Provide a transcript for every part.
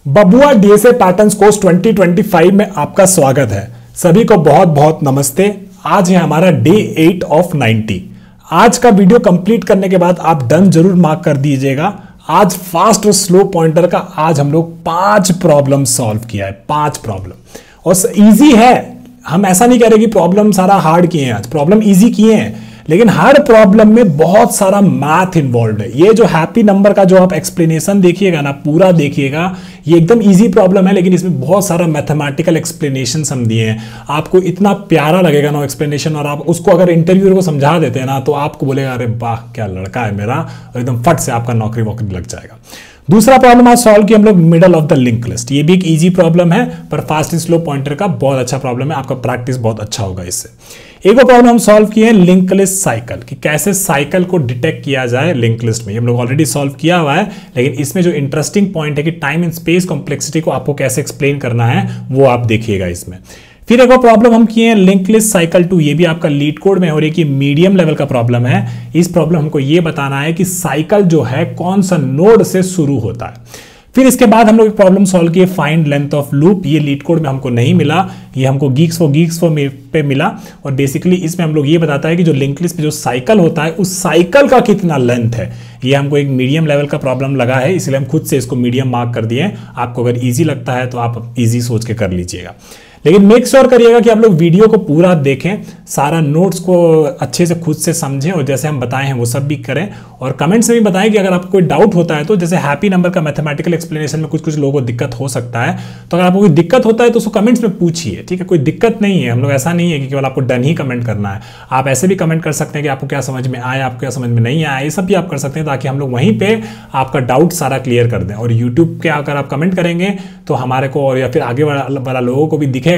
बबुआ DSA patterns course 2025 में आपका स्वागत है। सभी को बहुत बहुत नमस्ते। आज है हमारा डे 8 ऑफ 90। आज का वीडियो कंप्लीट करने के बाद आप डन जरूर मार्क कर दीजिएगा। आज फास्ट और स्लो पॉइंटर का आज हम लोग 5 प्रॉब्लम सॉल्व किया है। 5 प्रॉब्लम और इजी है। हम ऐसा नहीं कह रहे कि प्रॉब्लम सारा हार्ड किए हैं, आज प्रॉब्लम इजी किए हैं, लेकिन हर प्रॉब्लम में बहुत सारा मैथ इन्वॉल्व है। ये जो हैप्पी नंबर का जो आप एक्सप्लेनेशन देखिएगा ना, पूरा देखिएगा, ये एकदम इजी प्रॉब्लम है, लेकिन इसमें बहुत सारा मैथमेटिकल एक्सप्लेनेशन हम दिए हैं। आपको इतना प्यारा लगेगा ना एक्सप्लेनेशन, और आप उसको अगर इंटरव्यूअर को समझा देते हैं ना तो आपको बोलेगा अरे वाह क्या लड़का है मेरा, और एकदम फट से आपका नौकरी वोकरी लग जाएगा। दूसरा प्रॉब्लम आज सॉल्व किया हम लोग middle of the link list. ये भी एक इजी प्रॉब्लम है, पर फास्ट एंड स्लो पॉइंटर का बहुत अच्छा प्रॉब्लम है। आपका प्रैक्टिस बहुत अच्छा होगा इससे। एक और प्रॉब्लम हम सॉल्व किए हैं लिंक लिस्ट साइकिल, कि कैसे साइकिल को डिटेक्ट किया जाए लिंक लिस्ट में। ये हम लोग ऑलरेडी सॉल्व किया हुआ है, लेकिन इसमें जो इंटरेस्टिंग पॉइंट है कि टाइम एंड स्पेस कॉम्प्लेक्सिटी को आपको कैसे एक्सप्लेन करना है वो आप देखिएगा इसमें। फिर एक और प्रॉब्लम हम किए हैं लिंक लिस्ट साइकिल 2। ये भी आपका लीड कोड में, और एक ये मीडियम लेवल का प्रॉब्लम है। इस प्रॉब्लम हमको ये बताना है कि साइकिल जो है कौन सा नोड से शुरू होता है। फिर इसके बाद हम लोग एक प्रॉब्लम सॉल्व किए फाइंड लेंथ ऑफ लूप। ये लीड कोड में हमको नहीं मिला, ये हमको गीक्स फॉर पे मिला, और बेसिकली इसमें हम लोग ये बताता है कि जो लिंक लिस्ट पे जो साइकिल होता है उस साइकिल का कितना लेंथ है। ये हमको एक मीडियम लेवल का प्रॉब्लम लगा है, इसलिए हम खुद से इसको मीडियम मार्क कर दिए। आपको अगर ईजी लगता है तो आप ईजी सोच के कर लीजिएगा, लेकिन मेक श्योर करिएगा कि आप लोग वीडियो को पूरा देखें, सारा नोट्स को अच्छे से खुद से समझें, और जैसे हम बताए हैं वो सब भी करें। और कमेंट्स में भी बताएं कि अगर आपको कोई डाउट होता है तो, जैसे हैप्पी नंबर का मैथमेटिकल एक्सप्लेनेशन में कुछ लोगों को दिक्कत हो सकता है, तो अगर आपको कोई दिक्कत होता है तो उसको कमेंट्स में पूछिए, ठीक है। कोई दिक्कत नहीं है, हम लोग ऐसा नहीं है कि केवल आपको डन ही कमेंट करना है। आप ऐसे भी कमेंट कर सकते हैं कि आपको क्या समझ में आया, आपको क्या समझ में नहीं आया, ये सब भी आप कर सकते हैं, ताकि हम लोग वहीं पे आपका डाउट सारा क्लियर कर दें। और यूट्यूब के अगर आप कमेंट करेंगे तो हमारे को और या फिर आगे वाला लोगों को भी दिखेगा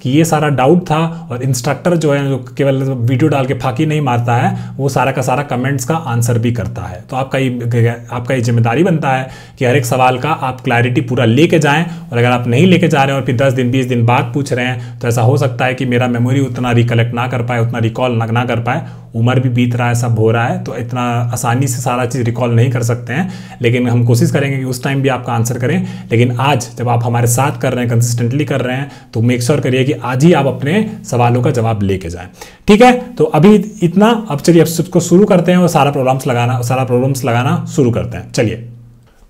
कि ये सारा डाउट था, और इंस्ट्रक्टर जो है जो केवल वीडियो डाल के फाकी नहीं मारता है, वो सारा का सारा कमेंट्स का आंसर भी करता है। तो आपका ये जिम्मेदारी बनता है कि हर एक सवाल का आप क्लैरिटी पूरा लेके जाएं। और अगर आप नहीं लेके जा रहे हैं और फिर 10 दिन 20 दिन बाद पूछ रहे हैं, तो ऐसा हो सकता है कि मेरा मेमोरी उतना रिकलेक्ट ना कर पाए, उतना रिकॉल ना कर पाए। उम्र भी बीत रहा है, सब हो रहा है, तो इतना आसानी से सारा चीज़ रिकॉल नहीं कर सकते हैं, लेकिन हम कोशिश करेंगे कि उस टाइम भी आपका आंसर करें। लेकिन आज जब आप हमारे साथ कर रहे हैं, कंसिस्टेंटली कर रहे हैं, तो मेक श्योर करिए कि आज ही आप अपने सवालों का जवाब लेके जाएं, ठीक है। तो अभी इतना, अब चलिए अब इसको शुरू करते हैं और सारा प्रॉब्लम्स लगाना शुरू करते हैं।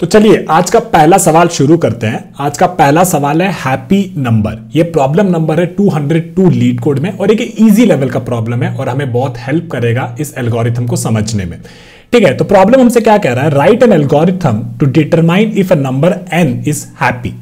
चलिए आज का पहला सवाल शुरू करते हैं। आज का पहला सवाल है हैप्पी नंबर। ये प्रॉब्लम नंबर है 202 लीड कोड में, और एक इजी लेवल का प्रॉब्लम है और हमें बहुत हेल्प करेगा इस एल्गोरिथम को समझने में, ठीक है। तो प्रॉब्लम हमसे क्या कह रहा है, write an algorithm to determine if a number n is happy.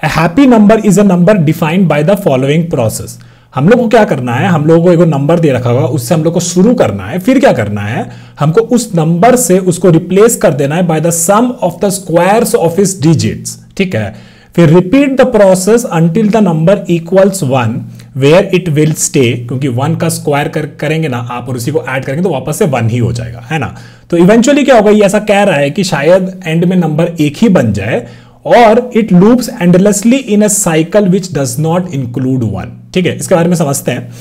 A happy number is a number defined by the following process। हम लोग को क्या करना है, हम लोगों को एक नंबर दे रखा होगा, उससे हम लोग को शुरू करना है। फिर क्या करना है, हमको उस नंबर से उसको रिप्लेस कर देना है by the sum of the squares of its digits, ठीक है। फिर repeat the process until the number equals 1 where it will stay, क्योंकि 1 का स्क्वायर करेंगे ना आप और उसी को ऐड करेंगे तो वापस से 1 ही हो जाएगा, है ना। तो इवेंचुअली क्या होगा, ये ऐसा कह रहा है कि शायद एंड में नंबर 1 ही बन जाए, और it loops endlessly in a cycle which does not include 1, ठीक है। इसके बारे में समझते हैं।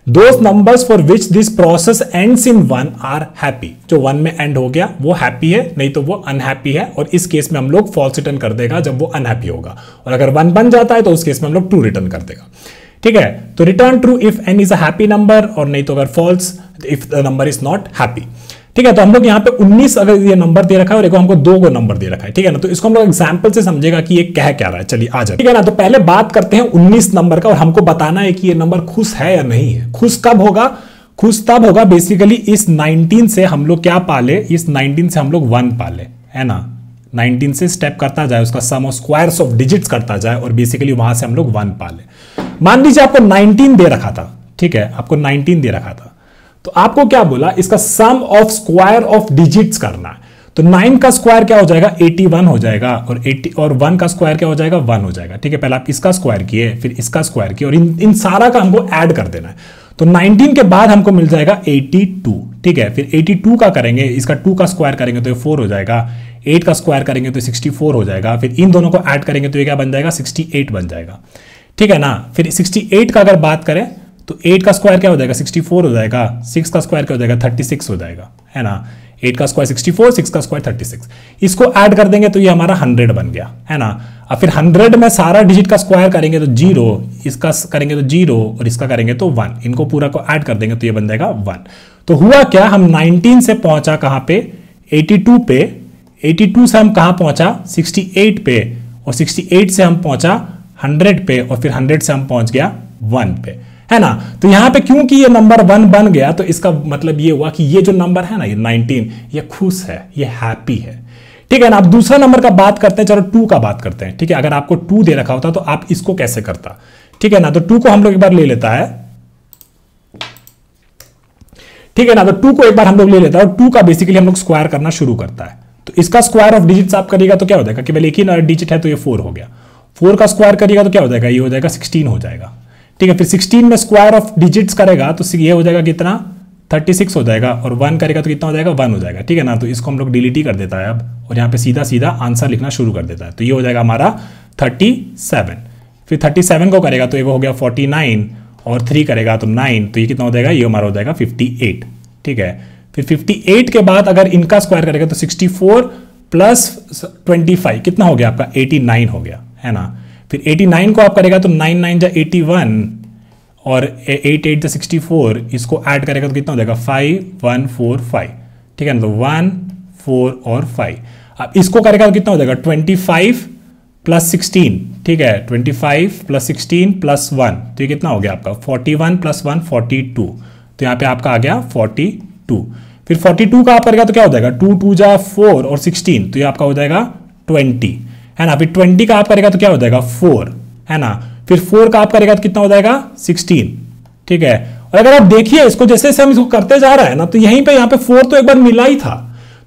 Those numbers for which this process ends in 1 are happy. जो 1 में एंड हो गया वो हैप्पी है, नहीं तो वो अनहैप्पी है, और इस केस में हम लोग फॉल्स रिटर्न कर देगा जब वो अनहैप्पी होगा। और अगर 1 बन जाता है तो उस केस में हम लोग ट्रू रिटर्न कर देगा, ठीक है। तो return true if n is a happy number, और नहीं तो अगर false if the number is not happy, ठीक है। तो हम लोग यहाँ पे 19 अगर ये नंबर दे रखा है और एक हमको 2 नंबर दे रखा है, ठीक है ना। तो इसको हम लोग एग्जांपल से समझेगा कि ये कह क्या रहा है। चलिए आ जाए, ठीक है ना। तो पहले बात करते हैं 19 नंबर का, और हमको बताना है कि ये नंबर खुश है या नहीं है। खुश कब होगा, खुश तब होगा बेसिकली इस 19 से हम लोग क्या पाले, इस 19 से हम लोग 1 पाले, है ना। 19 से स्टेप करता जाए, उसका सम ऑफ स्क्वायर्स ऑफ डिजिट्स करता जाए, और बेसिकली वहां से हम लोग 1 पाले। मान लीजिए आपको 19 दे रखा था, ठीक है, आपको 19 दे रखा था, तो आपको क्या बोला, इसका सम ऑफ स्क्वायर ऑफ डिजिट्स करना है। तो 9 का स्क्वायर क्या हो जाएगा, 81 हो जाएगा, और 1 का स्क्वायर क्या हो जाएगा, 1 हो जाएगा, ठीक है। पहले आप इसका स्क्वायर किए, फिर इसका स्क्वायर किए, और इन सारा का हमको ऐड कर देना है। तो 19 के बाद हमको मिल जाएगा 82, ठीक है। फिर 82 का करेंगे, इसका 2 का स्क्वायर करेंगे तो ये 4 हो जाएगा, 8 का स्क्वायर करेंगे तो 64 हो जाएगा, फिर इन दोनों को ऐड करेंगे तो ये क्या बन जाएगा, 68 बन जाएगा, ठीक है ना। फिर 68 का अगर बात करें तो 8 का स्क्वायर क्या हो जाएगा, 64 हो जाएगा, 6 का स्क्वायर क्या हो जाएगा, 36 हो जाएगा, है ना। 8 का स्क्वायर 64, 6 का स्क्वायर 36। इसको ऐड कर देंगे तो ये हमारा 100 बन गया, है ना। अब फिर 100 में सारा डिजिट का स्क्वायर करेंगे तो 0, इसका करेंगे तो 0 और इसका करेंगे तो 1। इनको पूरा को ऐड कर देंगे तो ये बन जाएगा 1। तो हुआ क्या, हम 19 से पहुंचा कहां पे, 82 पे। 82 से हम कहां पहुंचा, 68 पे, और 68 से हम पहुंचा 100 पे, और फिर 100 से हम पहुंच गया 1 पे, है ना। तो यहां पे क्योंकि ये नंबर 1 बन गया तो इसका मतलब ये हुआ कि ये जो नंबर है ना, ये 19, ये खुश है, ये हैप्पी है, ठीक है ना। अब दूसरा नंबर का बात करते हैं, चलो 2 का बात करते हैं, ठीक है। अगर आपको 2 दे रखा होता तो आप इसको कैसे करता, ठीक है ना। तो 2 को हम लोग एक बार ले लेता है, ठीक है ना। तो 2 को एक बार हम लोग ले लेता है और 2 का बेसिकली हम लोग स्क्वायर करना शुरू करता है। तो इसका स्क्वायर ऑफ डिजिट्स आप करिएगा तो क्या हो जाएगा, केवल एक ही डिजिट है तो ये 4 हो गया। 4 का स्क्वायर करिएगा तो क्या हो जाएगा, ये हो जाएगा 16 हो जाएगा, ठीक है। फिर 16 में स्क्वायर ऑफ डिजिट्स करेगा तो ये हो जाएगा कितना, 36 हो जाएगा, और 1 करेगा तो कितना हो जाएगा, 1 हो जाएगा, ठीक है ना। तो इसको हम लोग डिलीट ही कर देता है अब, और यहाँ पे सीधा सीधा आंसर लिखना शुरू कर देता है। तो ये हो जाएगा हमारा 37। फिर 37 को करेगा तो ये हो गया 49, और 3 करेगा तो 9, तो ये कितना हो जाएगा, ये हमारा हो जाएगा 58, ठीक है। फिर 58 के बाद अगर इनका स्क्वायर करेगा तो 64 प्लस 25 कितना हो गया आपका, 89 हो गया, है ना। फिर 89 को आप करेगा तो 9 9 जा 81, और 8 8 जा 64, इसको ऐड करेगा तो कितना हो जाएगा, 5 1 4 5, ठीक है ना। तो 1 4 और 5, अब इसको करेगा तो कितना हो जाएगा, 25 प्लस 16, ठीक है। 25 प्लस 16 प्लस 1, तो ये कितना हो गया आपका, 41 प्लस 1 42, तो यहाँ पे आपका आ गया 42। फिर 42 का आप करेगा तो क्या हो जाएगा, 2 2 जा 4 और 16, तो ये आपका हो जाएगा 20, है ना। फिर 20 का आप करेगा तो क्या हो जाएगा, 4, है ना। फिर 4 का आप करेगा तो कितना हो जाएगा, 16, ठीक है। और अगर आप देखिए इसको, जैसे जैसे हम इसको करते जा रहे हैं ना, तो यहीं पे यहाँ पे 4 तो एक बार मिला ही था,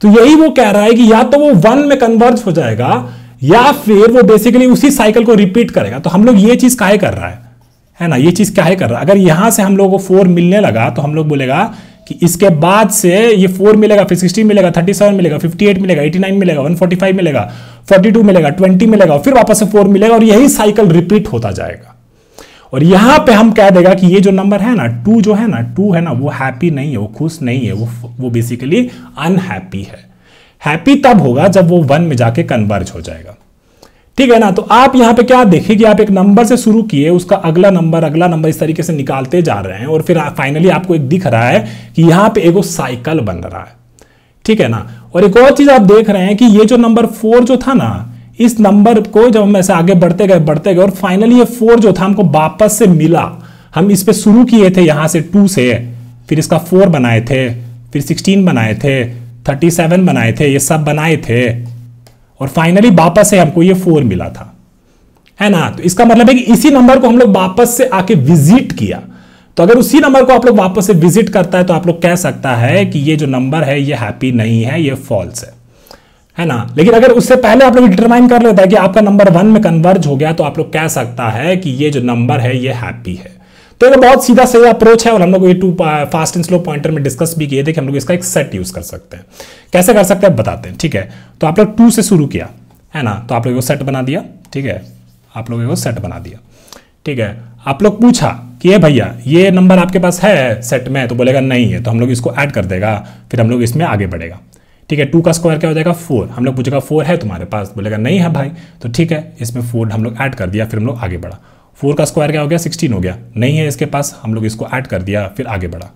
तो यही वो कह रहा है कि या तो वो 1 में कन्वर्ज हो जाएगा या फिर वो बेसिकली उसी साइकिल को रिपीट करेगा। तो हम लोग ये चीज काहे कर रहा है ना, ये चीज काहे कर रहा है। अगर यहां से हम लोग को 4 मिलने लगा तो हम लोग बोलेगा कि इसके बाद से ये 4 मिलेगा, फिर 16 मिलेगा, 37 मिलेगा, 58 मिलेगा, 89 मिलेगा, 145 मिलेगा, 42 मिलेगा, 20 मिलेगा, फिर वापस से 4 मिलेगा, और यही साइकिल रिपीट होता जाएगा। और यहां पे हम कह देगा कि ये जो नंबर है ना, 2 जो है ना, 2 है ना, वो हैप्पी नहीं है, वो खुश नहीं है, वो बेसिकली अनहैप्पी है। हैप्पी तब होगा जब वो 1 में जाके कन्वर्ज हो जाएगा, ठीक है ना। तो आप यहां पे क्या देखिए कि आप एक नंबर से शुरू किए, उसका अगला नंबर इस तरीके से निकालते जा रहे हैं, और फिर फाइनली आपको एक दिख रहा है कि यहां पे एगो साइकिल बन रहा है, ठीक है ना। और एक और चीज आप देख रहे हैं कि ये जो नंबर 4 जो था ना, इस नंबर को जब हम ऐसे आगे बढ़ते गए और फाइनली ये 4 जो था हमको वापस से मिला। हम इस पे शुरू किए थे यहां से 2 से, फिर इसका 4 बनाए थे, फिर 16 बनाए थे, 37 बनाए थे, ये सब बनाए थे, और फाइनली वापस से हमको ये 4 मिला था, है ना। तो इसका मतलब है कि इसी नंबर को हम लोग वापस से आके विजिट किया। तो अगर उसी नंबर को आप लोग वापस से विजिट करता है तो आप लोग कह सकता है कि ये जो नंबर है ये हैप्पी नहीं है, ये फॉल्स है ना। लेकिन अगर उससे पहले आप लोग डिटरमाइन कर लेता है कि आपका नंबर 1 में कन्वर्ज हो गया, तो आप लोग कह सकता है कि ये जो नंबर है ये हैप्पी है। तो ये बहुत सीधा सही अप्रोच है, और हम लोग ये 2 फास्ट एंड स्लो पॉइंटर में डिस्कस भी किए थे कि हम लोग इसका एक सेट यूज कर सकते हैं। कैसे कर सकते हैं बताते हैं, ठीक है। तो आप लोग 2 से शुरू किया, है ना, तो आप लोग सेट बना दिया, ठीक है। आप लोग सेट बना दिया, ठीक है। आप लोग पूछा कि ये भैया ये नंबर आपके पास है सेट में, तो बोलेगा नहीं है, तो हम लोग इसको ऐड कर देगा, फिर हम लोग इसमें आगे बढ़ेगा, ठीक है। 2 का स्क्वायर क्या हो जाएगा, 4। हम लोग पूछेगा 4 है तुम्हारे पास, बोलेगा नहीं है भाई, तो ठीक है, इसमें 4 हम लोग ऐड कर दिया, फिर हम लोग आगे बढ़ा। 4 का स्क्वायर क्या हो गया, 16 हो गया, नहीं है इसके पास, हम लोग इसको ऐड कर दिया, फिर आगे बढ़ा।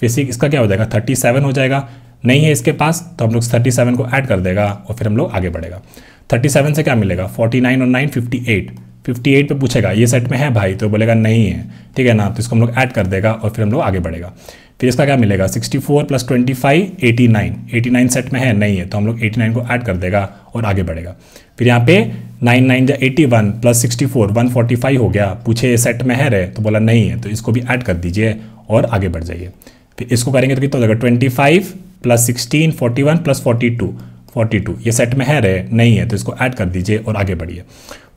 फिर इसका क्या हो जाएगा, 37 हो जाएगा, नहीं है इसके पास, तो हम लोग 37 को ऐड कर देगा, और फिर हम लोग आगे बढ़ेगा। 37 से क्या मिलेगा, 49 और 9 58, 58 पे पूछेगा ये सेट में है भाई, तो बोलेगा नहीं है, ठीक है ना। तो इसको हम लोग ऐड कर देगा, और फिर हम लोग आगे बढ़ेगा। फिर इसका क्या मिलेगा, 64 प्लस 25 89, 89 सेट में है, नहीं है, तो हम लोग 89 को ऐड कर देगा और आगे बढ़ेगा। फिर यहाँ पे 9 9 जा 81 प्लस 64 145 हो गया, पूछे ये सेट में है रे, तो बोला नहीं है, तो इसको भी ऐड कर दीजिए और आगे बढ़ जाइए। फिर इसको करेंगे तो कितना हो जाएगा, 25 प्लस 16 41 प्लस 42 ये सेट में है रे, नहीं है, तो इसको ऐड कर दीजिए और आगे बढ़िए।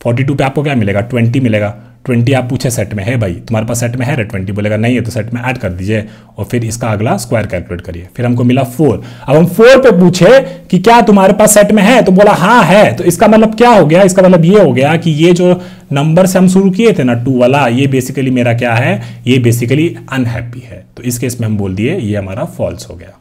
42 पे आपको क्या मिलेगा, 20 मिलेगा। 20 आप पूछे सेट में है भाई, तुम्हारे पास सेट में है रे 20, बोलेगा नहीं है, तो सेट में ऐड कर दीजिए, और फिर इसका अगला स्क्वायर कैलकुलेट करिए। फिर हमको मिला 4। अब हम 4 पे पूछे कि क्या तुम्हारे पास सेट में है, तो बोला हाँ है, तो इसका मतलब क्या हो गया, इसका मतलब ये हो गया कि ये जो नंबर से हम शुरू किए थे ना 2 वाला, ये बेसिकली मेरा क्या है, ये बेसिकली अनहैप्पी है। तो इस केस में हम बोल दिए ये हमारा फॉल्स हो गया।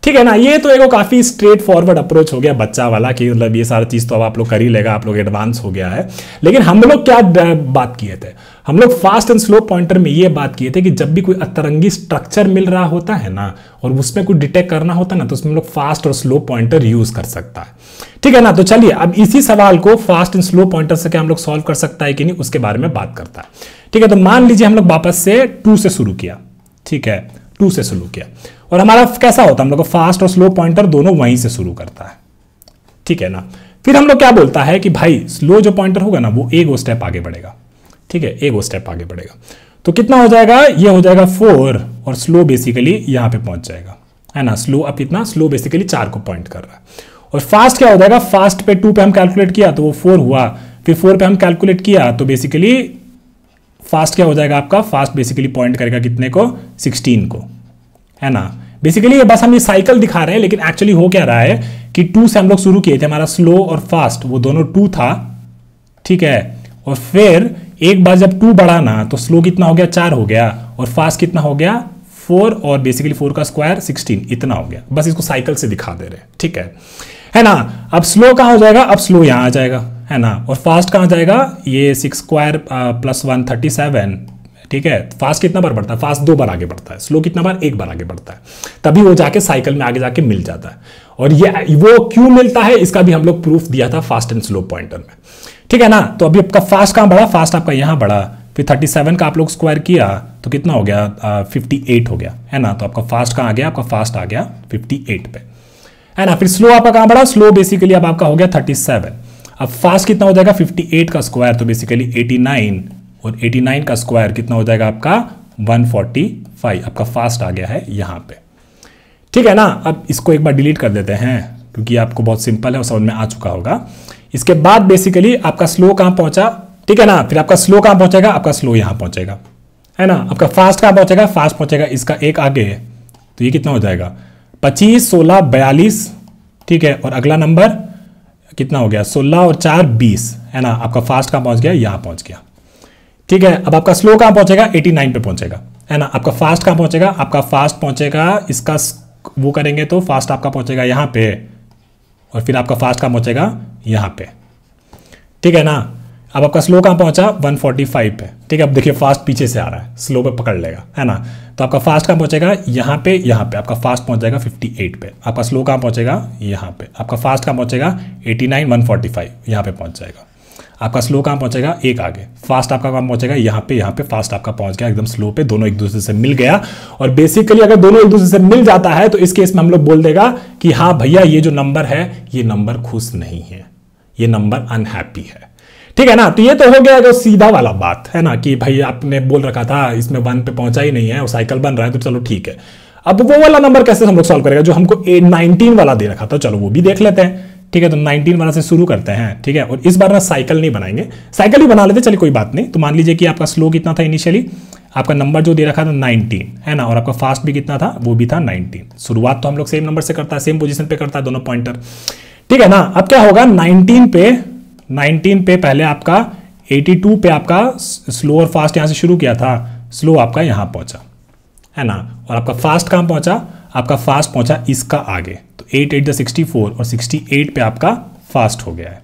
ठीक है ना। ये तो एक काफी स्ट्रेट फॉरवर्ड अप्रोच हो गया बच्चा वाला कि मतलब ये सारा चीज तो अब आप लोग कर ही लेगा, आप लोग एडवांस हो गया है। लेकिन हम लोग क्या बात किए थे, हम लोग फास्ट एंड स्लो पॉइंटर में ये बात किए थे कि जब भी कोई अतरंगी स्ट्रक्चर मिल रहा होता है ना और उसमें कोई डिटेक्ट करना होता है ना, तो उसमें हम लोग फास्ट और स्लो पॉइंटर यूज कर सकता है। ठीक है ना। तो चलिए अब इसी सवाल को फास्ट एंड स्लो पॉइंटर से क्या हम लोग सॉल्व कर सकता है कि नहीं, उसके बारे में बात करता है। ठीक है, तो मान लीजिए हम लोग वापस से 2 से शुरू किया। ठीक है, 2 से शुरू किया और हमारा कैसा होता है, हम लोग को फास्ट और स्लो पॉइंटर दोनों वहीं से शुरू करता है। ठीक है ना। फिर हम लोग क्या बोलता है कि भाई स्लो जो पॉइंटर होगा ना वो एक स्टेप आगे बढ़ेगा। ठीक है, एक स्टेप आगे बढ़ेगा तो कितना हो जाएगा, ये हो जाएगा 4 और स्लो बेसिकली यहां पे पहुंच जाएगा, है ना। स्लो अब इतना, स्लो बेसिकली 4 को पॉइंट कर रहा है। और फास्ट क्या हो जाएगा, फास्ट पे 2 पे हम कैलकुलेट किया तो वो 4 हुआ, फिर 4 पे हम कैलकुलेट किया तो बेसिकली फास्ट क्या हो जाएगा आपका, फास्ट बेसिकली पॉइंट करेगा कितने को, 16 को, है ना। बेसिकली ये बस हम ये साइकिल दिखा रहे हैं, लेकिन एक्चुअली हो क्या रहा है कि 2 से हम लोग शुरू किए थे, हमारा स्लो और फास्ट वो दोनों 2 था। ठीक है, और फिर एक बार जब 2 बढ़ा ना तो स्लो कितना हो गया, 4 हो गया, और फास्ट कितना हो गया 4, और बेसिकली 4 का स्क्वायर 16, इतना हो गया। बस इसको साइकिल से दिखा दे रहे हैं। ठीक है ना। अब स्लो कहां हो जाएगा, अब स्लो यहां आ जाएगा, है ना। और फास्ट कहां जाएगा, ये 6 स्क्वायर प्लस 1 37। ठीक है, फास्ट कितना बार बढ़ता है, फास्ट 2 बार आगे बढ़ता है, स्लो कितना बार, 1 बार आगे बढ़ता है, तभी वो जाके साइकिल में आगे जाके मिल जाता है। और ये वो क्यों मिलता है इसका भी हम लोग प्रूफ दिया था फास्ट एंड स्लो पॉइंटर में। ठीक है ना। तो अभी आपका फास्ट कहां बढ़ा, फास्ट आपका यहां बढ़ा, फिर 37 का आप लोग स्क्वायर किया तो कितना हो गया, 58 हो गया, है ना। तो आपका फास्ट कहां आ गया, आपका फास्ट आ गया 58 पे, है ना। फिर स्लो आपका कहां बढ़ा, स्लो बेसिकली अब आपका हो गया 37। अब फास्ट कितना हो जाएगा, 58 का स्क्वायर तो बेसिकली 89, और 89 का स्क्वायर कितना हो जाएगा आपका 145। आपका फास्ट आ गया है यहां पे। ठीक है ना। अब इसको एक बार डिलीट कर देते हैं क्योंकि आपको बहुत सिंपल है और समझ में आ चुका होगा। इसके बाद बेसिकली आपका स्लो कहां पहुंचा, ठीक है ना। फिर आपका स्लो कहां पहुंचेगा, आपका स्लो यहां पहुंचेगा, है ना। आपका फास्ट कहां पहुंचेगा, फास्ट पहुंचेगा इसका एक आगे, तो ये कितना हो जाएगा 25 16 42। ठीक है, और अगला नंबर कितना हो गया 16 और 4 20, है ना। आपका फास्ट कहां पहुंच गया, यहां पहुंच गया। ठीक है, अब आपका स्लो कहां पहुंचेगा, 89 पे पहुंचेगा, है ना। आपका फास्ट कहां पहुंचेगा, आपका फास्ट पहुंचेगा इसका वो करेंगे तो फास्ट आपका पहुंचेगा यहां पे, और फिर आपका फास्ट कहां पहुंचेगा यहां पे। ठीक है ना। अब आपका स्लो कहां पहुंचा 145 पे। ठीक है, अब देखिए फास्ट पीछे से आ रहा है, स्लो पे पकड़ लेगा, है ना। तो आपका फास्ट कहां पहुंचेगा यहां पे, यहां पे आपका फास्ट पहुंच जाएगा 58 पे। आपका स्लो कहां पहुंचेगा यहां पे, आपका फास्ट कहां पहुंचेगा 89 145 यहां पे पहुंच जाएगा। आपका स्लो कहां पहुंचेगा एक आगे, फास्ट आपका कहां पहुंचेगा यहां पे फास्ट आपका पहुंच गया एकदम स्लो पे, दोनों एक दूसरे से मिल गया। और बेसिकली अगर दोनों एक दूसरे से मिल जाता है तो इस केस में हम लोग बोल देगा कि हाँ भैया ये जो नंबर है ये नंबर खुश नहीं है, ये नंबर अनहैप्पी है। ठीक है ना। तो ये तो हो गया तो सीधा वाला बात, है ना, कि भाई आपने बोल रखा था इसमें 1 पे पहुंचा ही नहीं है और साइकिल बन रहा है, तो चलो ठीक है। अब वो वाला नंबर कैसे हम लोग सॉल्व करेगा जो हमको 19 वाला दे रखा था, चलो वो भी देख लेते हैं। ठीक है, तो 19 वाला से शुरू करते हैं। ठीक है, और इस बार ना साइकिल नहीं बनाएंगे, साइकिल ही बना लेते, चलिए कोई बात नहीं। तो मान लीजिए कि आपका स्लो कितना था इनिशियली, आपका नंबर जो दे रखा था 19, है ना, और आपका फास्ट भी कितना था, वो भी था 19। शुरुआत तो हम लोग सेम नंबर से करता है, सेम पोजीशन पे करता है दोनों पॉइंटर। ठीक है ना। अब क्या होगा 19 पे पहले आपका 82 पे आपका स्लो और फास्ट यहां से शुरू किया था, स्लो आपका यहां पहुंचा, है ना। और आपका फास्ट कहां पहुंचा, आपका फास्ट पहुंचा इसका आगे, तो 8 8 64 और 68 पे आपका फास्ट हो गया है।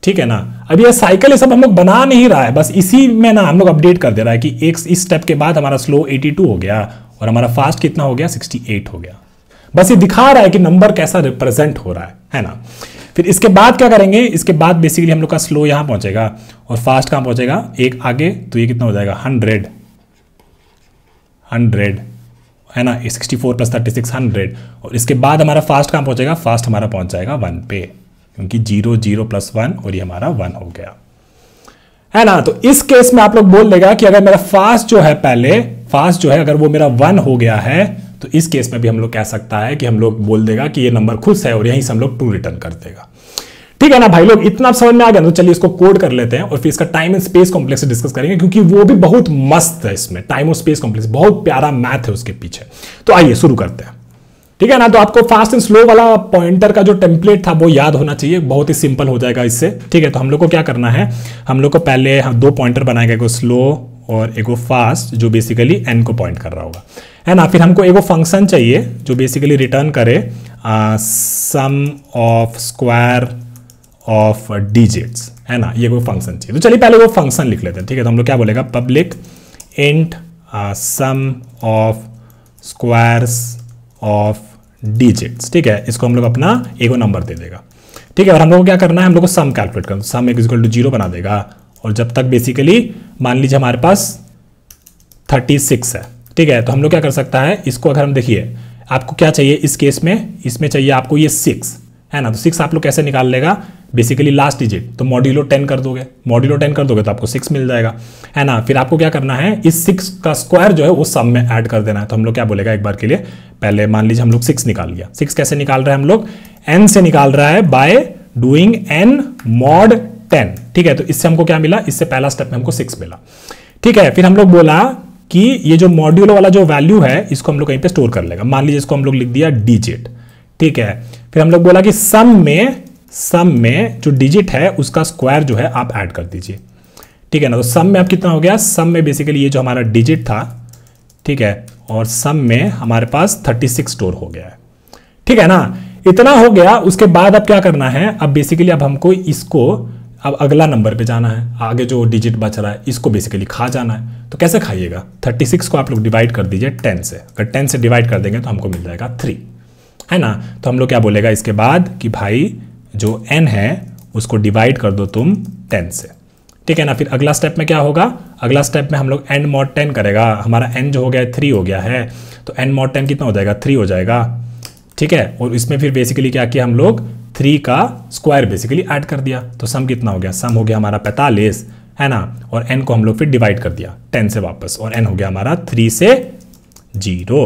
ठीक है ना। अब ये साइकिल ये सब हम लोग बना नहीं रहा है, बस इसी में ना हम लोग अपडेट कर दे रहा है कि एक इस स्टेप के बाद हमारा स्लो 82 हो गया और हमारा फास्ट कितना हो गया 68 हो गया। बस ये दिखा रहा है कि नंबर कैसा रिप्रेजेंट हो रहा है ना। फिर इसके बाद क्या करेंगे, इसके बाद बेसिकली हम लोग का स्लो यहां पहुंचेगा और फास्ट कहां पहुंचेगा एक आगे, तो ये कितना हो जाएगा 100, है ना। 64 + 36 100। और इसके बाद हमारा फास्ट कहां पहुंचेगा, फास्ट हमारा पहुंच जाएगा 1 पे, क्योंकि 0 0 + 1 और ये हमारा 1 हो गया, है ना। तो इस केस में आप लोग बोल देगा कि अगर मेरा फास्ट जो है पहले, फास्ट जो है अगर वो मेरा 1 हो गया है, तो इस केस में भी हम लोग कह सकता है कि हम लोग बोल देगा कि ये नंबर खुश है और यहीं से हम लोग 2 रिटर्न कर देगा। ठीक है ना भाई लोग, इतना समझ में आ गया। तो चलिए इसको कोड कर लेते हैं और फिर इसका time and space complex discuss करेंगे, क्योंकि वो भी बहुत मस्त है। इसमें टाइम और स्पेस कॉम्प्लेक्स बहुत प्यारा मैथ है उसके पीछे। तो आइए शुरू करते हैं। ठीक है ना। तो आपको फास्ट एंड स्लो वाला पॉइंटर का जो टेम्पलेट था वो याद होना चाहिए, बहुत ही सिंपल हो जाएगा इससे। ठीक है, तो हम लोग को क्या करना है, हम लोग को पहले 2 पॉइंटर बनाएगा, एक स्लो और एक फास्ट, जो बेसिकली n को पॉइंट कर रहा होगा, है ना। फिर हमको एगो फंक्शन चाहिए जो बेसिकली रिटर्न करे सम ऑफ स्क्वायर ऑफ डिजिट्स, है ना, ये कोई फंक्शन चाहिए। तो चलिए पहले वो फंक्शन लिख लेते हैं, ठीक है। तो हम लोग क्या बोलेगा, public int sum of squares of digits, ठीक है। इसको हम लोग अपना एगो नंबर दे देगा, ठीक है। और हम लोग को क्या करना है, हम लोग को सम कैलकुलेट करना, सम इक्वल टू 0 बना देगा। और जब तक बेसिकली मान लीजिए हमारे पास 36 है, ठीक है, तो हम लोग क्या कर सकता है, इसको अगर हम देखिए आपको क्या चाहिए इस केस में, इसमें चाहिए आपको ये 6, है ना। तो 6 आप लोग कैसे निकाल लेगा, बेसिकली लास्ट डिजिट, तो मॉड्यूलो 10 कर दोगे, मॉड्यूलो 10 कर दोगे तो आपको 6 मिल जाएगा, है ना। फिर आपको क्या करना है, इस 6 का स्क्वायर जो है वो सम में ऐड कर देना है। तो हम लोग क्या बोलेगा एक बार के लिए, पहले मान लीजिए हम लोग 6 निकाल लिया। 6 कैसे निकाल रहे हैं हम लोग, n से निकाल रहा है बाय डूइंग n mod 10, ठीक है। तो इससे हमको क्या मिला, इससे पहला स्टेप में हमको 6 मिला, ठीक है। फिर हम लोग बोला कि ये जो मॉड्यूलो वाला जो वैल्यू है इसको हम लोग कहीं पे स्टोर कर लेगा, मान लीजिए इसको हम लोग लिख दिया डिजिट, ठीक है। फिर हम लोग बोला कि सम में जो डिजिट है उसका स्क्वायर जो है आप ऐड कर दीजिए, ठीक है ना। तो सम में अब कितना हो गया, सम में बेसिकली ये जो हमारा डिजिट था, ठीक है, और सम में हमारे पास 36 स्टोर हो गया है, ठीक है ना। इतना हो गया, उसके बाद अब क्या करना है, अब बेसिकली अब हमको इसको अब अगला नंबर पे जाना है, आगे जो डिजिट बच रहा है इसको बेसिकली खा जाना है। तो कैसे खाइएगा, 36 को आप लोग डिवाइड कर दीजिए 10 से, अगर 10 से डिवाइड कर देंगे तो हमको मिल जाएगा 3, है ना। तो हम लोग क्या बोलेगा इसके बाद कि भाई जो n है उसको डिवाइड कर दो तुम 10 से, ठीक है ना। फिर अगला स्टेप में क्या होगा, अगला स्टेप में हम लोग n mod 10 करेगा, हमारा n जो हो गया है 3 हो गया है, तो n mod 10 कितना हो जाएगा, 3 हो जाएगा, ठीक है। और इसमें फिर बेसिकली क्या किया हम लोग, 3 का स्क्वायर बेसिकली ऐड कर दिया, तो सम कितना हो गया, सम हो गया हमारा 45, है ना। और n को हम लोग फिर डिवाइड कर दिया 10 से वापस, और n हो गया हमारा 3 से 0।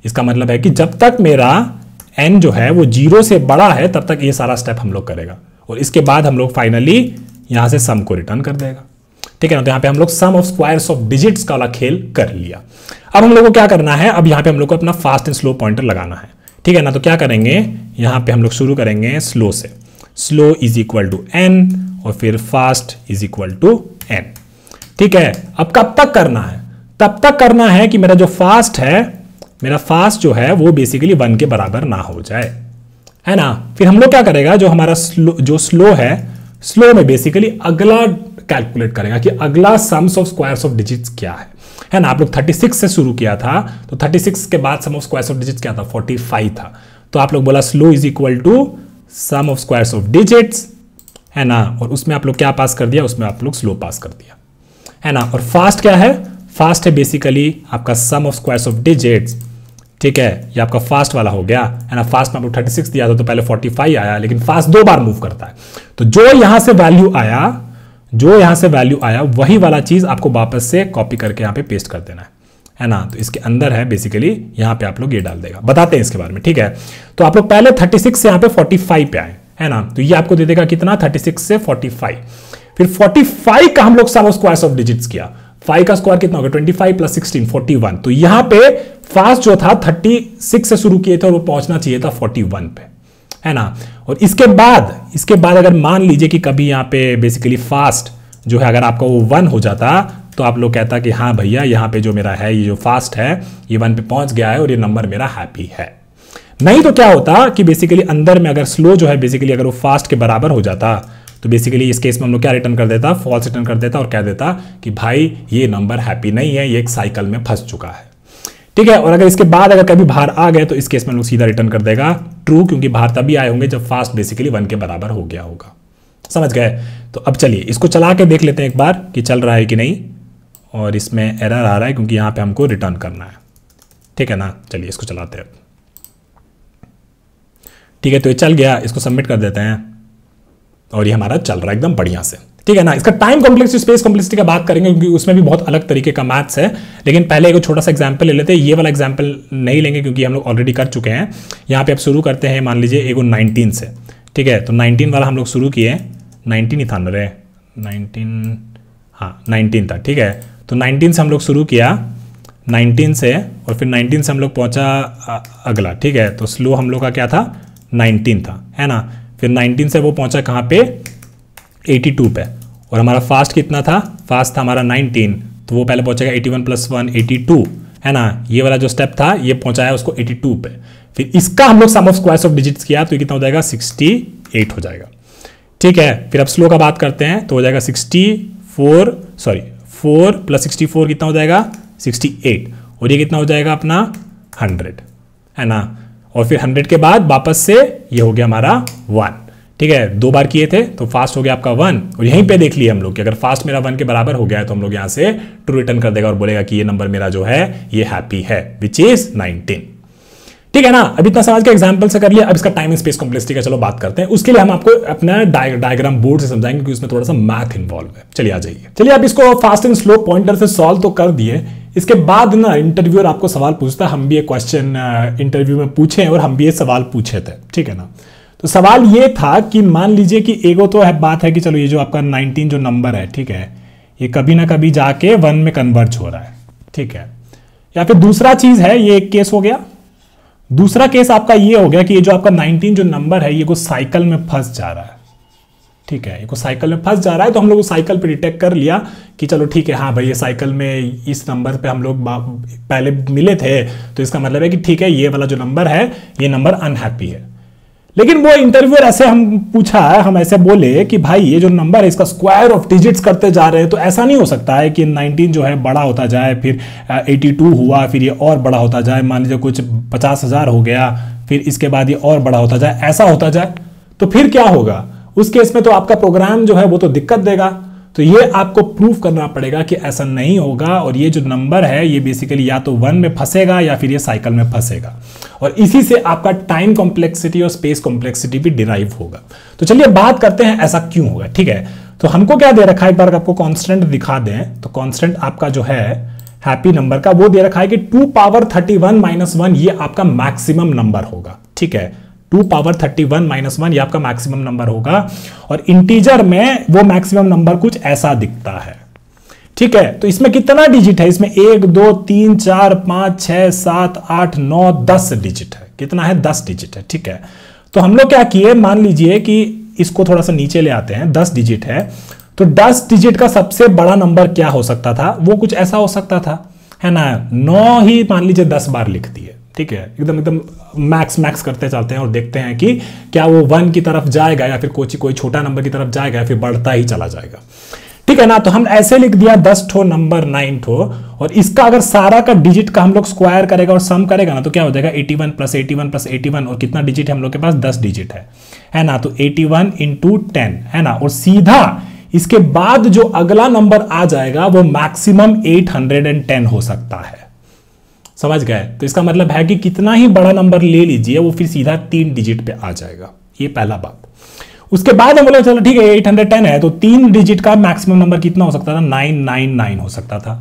इसका मतलब है कि जब तक मेरा n जो है वो 0 से बड़ा है तब तक ये सारा स्टेप हम लोग करेगा, और इसके बाद हम लोग फाइनली यहां से सम को रिटर्न कर देगा, ठीक है ना। तो यहाँ पे हम लोग सम ऑफ स्क्वायर्स ऑफ डिजिट्स का वाला खेल कर लिया। अब हम लोग को क्या करना है, अब यहाँ पे हम लोग को अपना फास्ट एंड स्लो पॉइंटर लगाना है, ठीक है ना। तो क्या करेंगे, यहाँ पे हम लोग शुरू करेंगे स्लो से, slow is equal to n और फिर fast is equal to n, ठीक है। अब कब तक करना है, तब तक करना है कि मेरा जो फास्ट है, मेरा फास्ट जो है वो बेसिकली 1 के बराबर ना हो जाए, है ना। फिर हम लोग क्या करेगा, जो हमारा स्लो है, स्लो में बेसिकली अगला कैलकुलेट करेगा कि अगला sums of squares of digits क्या है ना। आप लोग 36 से शुरू किया था, तो 36 के बाद sum of squares of digits क्या था, 45 था। तो आप लोग बोला slow is equal to sum of squares of digits, है ना। और उसमें आप लोग क्या पास कर दिया, उसमें आप लोग स्लो पास कर दिया, है ना। और फास्ट क्या है, फास्ट है बेसिकली आपका सम ऑफ स्क्वायर्स ऑफ डिजिट्स, ठीक है, ये आपका फास्ट वाला हो गया, है ना। फास्ट में आप लोग 36 दिया था तो पहले 45 आया, लेकिन फास्ट 2 बार मूव करता है, तो जो यहां से वैल्यू आया, जो यहां से वैल्यू आया वही वाला चीज आपको वापस से कॉपी करके यहाँ पे पेस्ट कर देना है ना। तो इसके अंदर है बेसिकली, यहाँ पे आप लोग ये डाल देगा, बताते हैं इसके बारे में, ठीक है। तो आप लोग पहले 36 से यहाँ पे 45 पे आए, है ना। तो ये आपको दे देगा कितना, 36 से 45, फिर 45 का हम लोग सम ऑफ स्क्वायर्स ऑफ डिजिट्स किया, 5 का स्क्वायर कितना होगा, 25 प्लस 16 41। तो यहां पे फास्ट जो था 36 से शुरू किए थे और वो पहुंचना चाहिए था 41 पे, है ना। और इसके बाद अगर मान लीजिए कि कभी यहाँ पे बेसिकली फास्ट जो है अगर आपका वो 1 हो जाता, तो आप लोग कहता कि हाँ भैया यहाँ पे जो मेरा है, ये जो फास्ट है ये 1 पे पहुंच गया है और ये नंबर मेरा हैप्पी है। नहीं तो क्या होता कि बेसिकली अंदर में अगर स्लो जो है बेसिकली अगर वो फास्ट के बराबर हो जाता, तो बेसिकली इस केस में हम लोग क्या रिटर्न कर देता, फॉल्स रिटर्न कर देता और कह देता कि भाई ये नंबर हैप्पी नहीं है, ये एक साइकिल में फंस चुका है, ठीक है। और अगर इसके बाद अगर कभी बाहर आ गए तो इस केस में हम लोग सीधा रिटर्न कर देगा ट्रू, क्योंकि बाहर तभी आए होंगे जब फास्ट बेसिकली 1 के बराबर हो गया होगा, समझ गए। तो अब चलिए इसको चला के देख लेते हैं एक बार कि चल रहा है कि नहीं, और इसमें एरर आ रहा है क्योंकि यहाँ पे हमको रिटर्न करना है, ठीक है ना। चलिए इसको चलाते हैं, ठीक है। तो ये चल गया, इसको सबमिट कर देते हैं और ये हमारा चल रहा है एकदम बढ़िया से, ठीक है ना। इसका टाइम कॉम्प्लेक्सिटी स्पेस कॉम्प्लेक्सिटी का बात करेंगे क्योंकि उसमें भी बहुत अलग तरीके का मैथ्स है, लेकिन पहले एक छोटा सा एग्जांपल ले लेते हैं। ये वाला एग्जांपल नहीं लेंगे क्योंकि हम लोग ऑलरेडी कर चुके हैं। यहाँ पे आप शुरू करते हैं, मान लीजिए एगो 19 से, ठीक है। तो 19 वाला हम लोग शुरू किए, 19 ही था ना रे, 19, हाँ 19 था, ठीक है। तो 19 से हम लोग शुरू किया, 19 से, और फिर 19 से हम लोग पहुँचा अगला, ठीक है। तो स्लो हम लोग का क्या था, 19 था, है ना। फिर 19 से वो पहुंचा कहाँ पे, 82 पे, और हमारा फास्ट कितना था, फास्ट था हमारा 19, तो वो पहले पहुंचेगा 81 + 1 82, है ना, ये वाला जो स्टेप था ये पहुंचाया उसको 82 पे। फिर इसका हम लोग सम ऑफ स्क्वायर्स ऑफ डिजिट्स किया तो ये कितना हो जाएगा 68 हो जाएगा। ठीक है, फिर अब स्लो का बात करते हैं तो हो जाएगा 4 प्लस 64 कितना हो जाएगा 68, और ये कितना हो जाएगा अपना 100, है ना। और फिर 100 के बाद वापस से ये हो गया हमारा 1। ठीक है, 2 बार किए थे तो फास्ट हो गया आपका 1, और यहीं पे देख लिए हम लोग कि अगर फास्ट मेरा 1 के बराबर हो गया है तो हम लोग यहाँ से ट्रू रिटर्न कर देगा और बोलेगा कि ये नंबर मेरा जो है ये हैप्पी है, विच इज 19। ठीक है ना, अभी इतना समझ के एग्जांपल से कर लिया। अब इसका टाइम एंड स्पेस कॉम्प्लेक्सिटी का चलो बात करते हैं। उसके लिए हम आपको अपना डायग्राम बोर्ड से समझाएंगे क्योंकि उसमें थोड़ा सा मैथ इन्वॉल्व है। चलिए आ जाइए। चलिए आप इसको फास्ट एंड स्लो पॉइंटर से सॉल्व तो कर दिए, इसके बाद ना इंटरव्यूअर आपको सवाल पूछता है। हम भी एक क्वेश्चन इंटरव्यू में पूछे और हम भी ये सवाल पूछे थे। ठीक है ना, तो सवाल ये था कि मान लीजिए कि एगो तो है बात है कि चलो ये जो आपका 19 जो नंबर है, ठीक है, ये कभी ना कभी जाके 1 में कन्वर्ज हो रहा है। ठीक है, या फिर दूसरा चीज है, ये एक केस हो गया। दूसरा केस आपका ये हो गया कि ये जो आपका 19 जो नंबर है ये को साइकिल में फंस जा रहा है। ठीक है, ये को साइकिल में फंस जा रहा है तो हम लोग साइकिल पे डिटेक्ट कर लिया कि चलो ठीक है, हाँ भाई ये साइकिल में इस नंबर पे हम लोग पहले मिले थे, तो इसका मतलब है कि ठीक है ये वाला जो नंबर है ये नंबर अनहैप्पी है। लेकिन वो इंटरव्यूअर ऐसे हम पूछा, हम ऐसे बोले कि भाई ये जो नंबर है इसका स्क्वायर ऑफ डिजिट्स करते जा रहे हैं, तो ऐसा नहीं हो सकता है कि 19 जो है बड़ा होता जाए, फिर 82 हुआ, फिर ये और बड़ा होता जाए, मान लीजिए कुछ 50,000 हो गया, फिर इसके बाद ये और बड़ा होता जाए, ऐसा होता जाए तो फिर क्या होगा? उस केस में तो आपका प्रोग्राम जो है वो तो दिक्कत देगा। तो ये आपको प्रूफ करना पड़ेगा कि ऐसा नहीं होगा, और ये जो नंबर है ये बेसिकली या तो 1 में फंसेगा या फिर ये साइकिल में फंसेगा, और इसी से आपका टाइम कॉम्प्लेक्सिटी और स्पेस कॉम्प्लेक्सिटी भी डिराइव होगा। तो चलिए बात करते हैं ऐसा क्यों होगा। ठीक है, तो हमको क्या दे रखा है, एक बार आपको कांस्टेंट दिखा दें तो कांस्टेंट आपका जो है हैप्पी नंबर का वो दे रखा है कि 2 पावर 31 - 1 ये आपका मैक्सिमम नंबर होगा। ठीक है, 2 पावर 31 - 1 ये आपका मैक्सिमम नंबर होगा, और इंटीजर में वो मैक्सिमम नंबर कुछ ऐसा दिखता है। ठीक है, तो इसमें कितना डिजिट है? इसमें 1 2 3 4 5 6 7 8 9 10 डिजिट है। कितना है? 10 डिजिट है। ठीक है, तो हम लोग क्या किए, मान लीजिए कि इसको थोड़ा सा नीचे ले आते हैं, 10 डिजिट है, तो 10 डिजिट का सबसे बड़ा नंबर क्या हो सकता था? वो कुछ ऐसा हो सकता था, है ना, 9 ही मान लीजिए 10 बार लिख दिए। ठीक है, एकदम मैक्स करते चलते हैं और देखते हैं कि क्या वो 1 की तरफ जाएगा या फिर कोई छोटा नंबर की तरफ जाएगा या फिर बढ़ता ही चला जाएगा। ठीक है ना, तो हम ऐसे लिख दिया 10 ठो नंबर 9 ठो, और इसका अगर सारा का डिजिट का हम लोग स्क्वायर करेगा और सम करेगा ना तो क्या हो जाएगा 81 + 81 + 81, और कितना डिजिट है हम लोग के पास? 10 डिजिट है ना, तो 81 × 10 है ना, और सीधा इसके बाद जो अगला नंबर आ जाएगा वो मैक्सिमम 810 हो सकता है। समझ गए? तो इसका मतलब है कि कितना ही बड़ा नंबर ले लीजिए वो फिर सीधा 3 डिजिट पे आ जाएगा। ये पहला बात। उसके बाद हम बोले चलो ठीक है 810 है तो 3 डिजिट का मैक्सिमम नंबर कितना हो सकता था? 999 हो सकता था।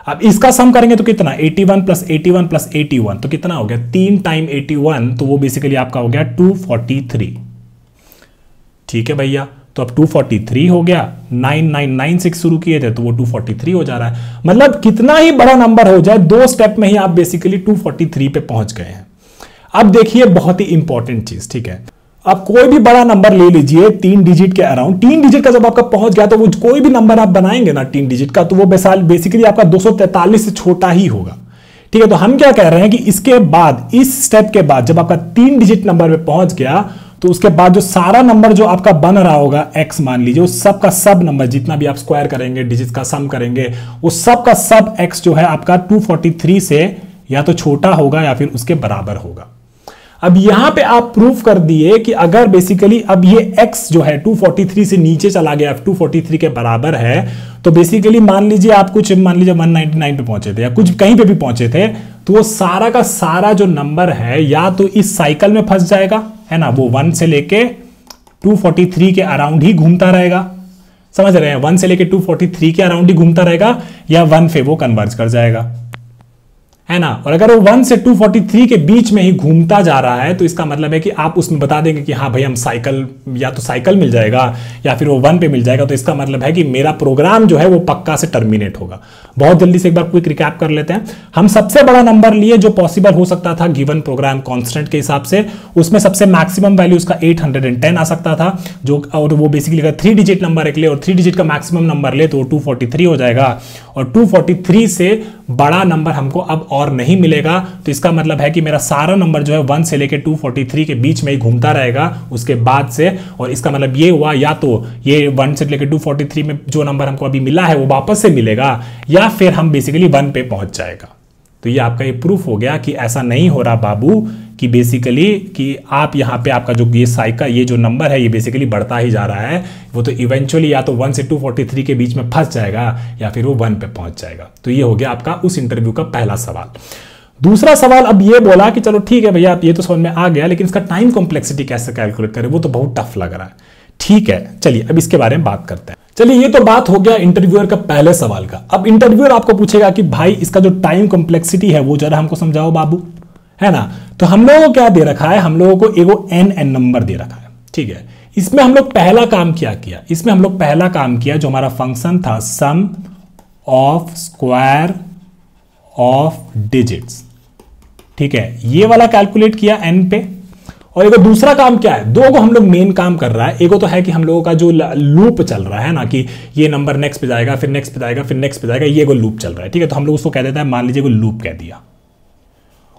अब इसका सम करेंगे तो कितना? 81 + 81 + 81, तो कितना हो गया? 3 टाइम 81, तो वो बेसिकली आपका हो गया 243। ठीक है भैया, तो अब 243 हो गया। 9996 से शुरू किए थे तो वो 243 हो जा रहा है। मतलब कितना ही बड़ा नंबर हो जाए 2 स्टेप में ही आप बेसिकली 243 पे पहुंच गए हैं। अब देखिए बहुत ही इंपॉर्टेंट चीज। ठीक है, आप कोई भी बड़ा नंबर ले लीजिए 3 डिजिट के अराउंड, 3 डिजिट का जब आपका पहुंच गया तो वो कोई भी नंबर आप बनाएंगे ना 3 डिजिट का, तो वो बेसिकली आपका 243 से छोटा ही होगा। ठीक है, तो हम क्या कह रहे हैं कि इसके बाद, इस स्टेप के बाद जब आपका 3 डिजिट नंबर पे पहुंच गया तो उसके बाद जो सारा नंबर जो आपका बन रहा होगा x मान लीजिए, उस सब का सब नंबर जितना भी आप स्क्वायर करेंगे, डिजिट का सम करेंगे, उस सब का सब x जो है आपका 243 से या तो छोटा होगा या फिर उसके बराबर होगा। अब यहां पे आप प्रूफ कर दिए कि अगर बेसिकली अब ये x जो है 243 से नीचे चला गया, 243 के बराबर है, तो बेसिकली मान लीजिए 199 पे पहुंचे थे या कुछ कहीं पे भी पहुंचे थे, तो वो सारा का सारा जो नंबर है या तो इस साइकिल में फंस जाएगा, है ना, वो 1 से लेके 243 के अराउंड ही घूमता रहेगा। समझ रहे हैं? 1 से लेके 243 के अराउंड ही घूमता रहेगा, या 1 पे वो कन्वर्ज कर जाएगा, है ना। और अगर वो 1 से 243 के बीच में ही घूमता जा रहा है तो इसका मतलब है कि आप उसमें बता देंगे कि हाँ भाई हम साइकिल, या तो साइकिल मिल जाएगा या फिर वो 1 पे मिल जाएगा, तो इसका मतलब है कि मेरा प्रोग्राम जो है वो पक्का से टर्मिनेट होगा। बहुत जल्दी से एक बार क्विक रिकैप कर लेते हैं। हम सबसे बड़ा नंबर लिए जो पॉसिबल हो सकता था गिवन प्रोग्राम कांस्टेंट के हिसाब से, उसमें सबसे मैक्सिमम वैल्यू उसका 810 आ सकता था, जो और वो बेसिकली अगर 3 डिजिट नंबर एक ले और 3 डिजिट का मैक्सिमम नंबर ले तो वो 243 हो जाएगा। और 243 से बड़ा नंबर हमको अब और नहीं मिलेगा, तो इसका मतलब है कि मेरा सारा नंबर जो है 1 से लेकर 243 के बीच में ही घूमता रहेगा उसके बाद से। और इसका मतलब ये हुआ या तो ये 1 से लेकर 243 में जो नंबर हमको अभी मिला है वो वापस से मिलेगा, या फिर हम बेसिकली 1 पे पहुंच जाएगा। तो ये आपका ये प्रूफ हो गया कि ऐसा नहीं हो रहा बाबू, कि बेसिकली कि आप यहाँ पे आपका जो ये साइकिल, ये जो नंबर है ये बेसिकली बढ़ता ही जा रहा है, वो तो इवेंचुअली या तो 1 से 243 के बीच में फंस जाएगा या फिर वो 1 पे पहुंच जाएगा। तो ये हो गया आपका उस इंटरव्यू का पहला सवाल। दूसरा सवाल अब ये बोला कि चलो ठीक है भैया, आप ये तो समझ में आ गया, लेकिन इसका टाइम कॉम्प्लेक्सिटी कैसे कैलकुलेट करें, वो तो बहुत टफ लग रहा है। ठीक है, चलिए अब इसके बारे में बात करते हैं। चलिए, ये तो बात हो गया इंटरव्यूअर का पहले सवाल का। अब इंटरव्यूअर आपको पूछेगा कि भाई इसका जो टाइम कॉम्प्लेक्सिटी है वो जरा हमको समझाओ बाबू, है ना। तो हम लोगों को क्या दे रखा है, हम लोगों को एगो एन नंबर दे रखा है, ठीक है। इसमें हम लोग पहला काम क्या किया, इसमें हम लोग पहला काम किया जो हमारा फंक्शन था सम ऑफ स्क्वायर ऑफ डिजिट्स, ठीक है, ये वाला कैलकुलेट किया एन पे। और एगो दूसरा काम क्या है, दो को हम लोग मेन काम कर रहा है। एगो तो है कि हम लोगों का जो लूप चल रहा है ना, कि ये नंबर नेक्स्ट पे जाएगा, फिर नेक्स्ट पे जाएगा, फिर नेक्स्ट पे जाएगा, ये एगो लूप चल रहा है, ठीक है। तो हम लोग उसको कह देते हैं, मान लीजिए कोई लूप कह दिया,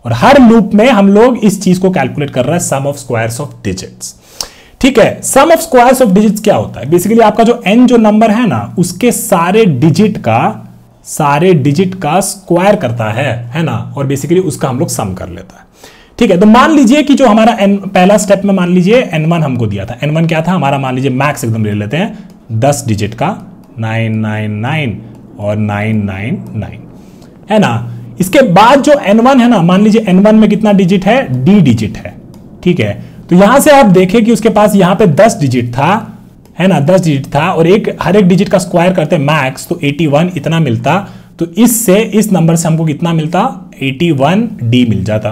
और हर लूप में हम लोग इस चीज को कैलकुलेट कर रहा है सम ऑफ स्क्वायर्स ऑफ डिजिट्स, ठीक है। सम ऑफ स्क्वायर्स ऑफ डिजिट्स क्या होता है, बेसिकली आपका जो एन जो नंबर है ना, उसके सारे डिजिट का स्क्वायर करता है ना, और बेसिकली उसका हम लोग सम कर लेता है, ठीक है। तो मान लीजिए कि जो हमारा एन पहला स्टेप में मान लीजिए n1 हमको दिया था, n1 क्या था हमारा, मान लीजिए मैक्स एकदम ले लेते हैं 10 डिजिट का 999 और 999, है ना। इसके बाद जो n1 है ना, मान लीजिए n1 में कितना डिजिट है, d डिजिट है, ठीक है। तो यहां से आप देखें कि उसके पास यहां पे 10 डिजिट था, है ना, 10 डिजिट था, और हर एक डिजिट का स्क्वायर करते मैक्स तो 81 इतना मिलता। तो इससे इस नंबर से हमको कितना मिलता, 81d मिल जाता,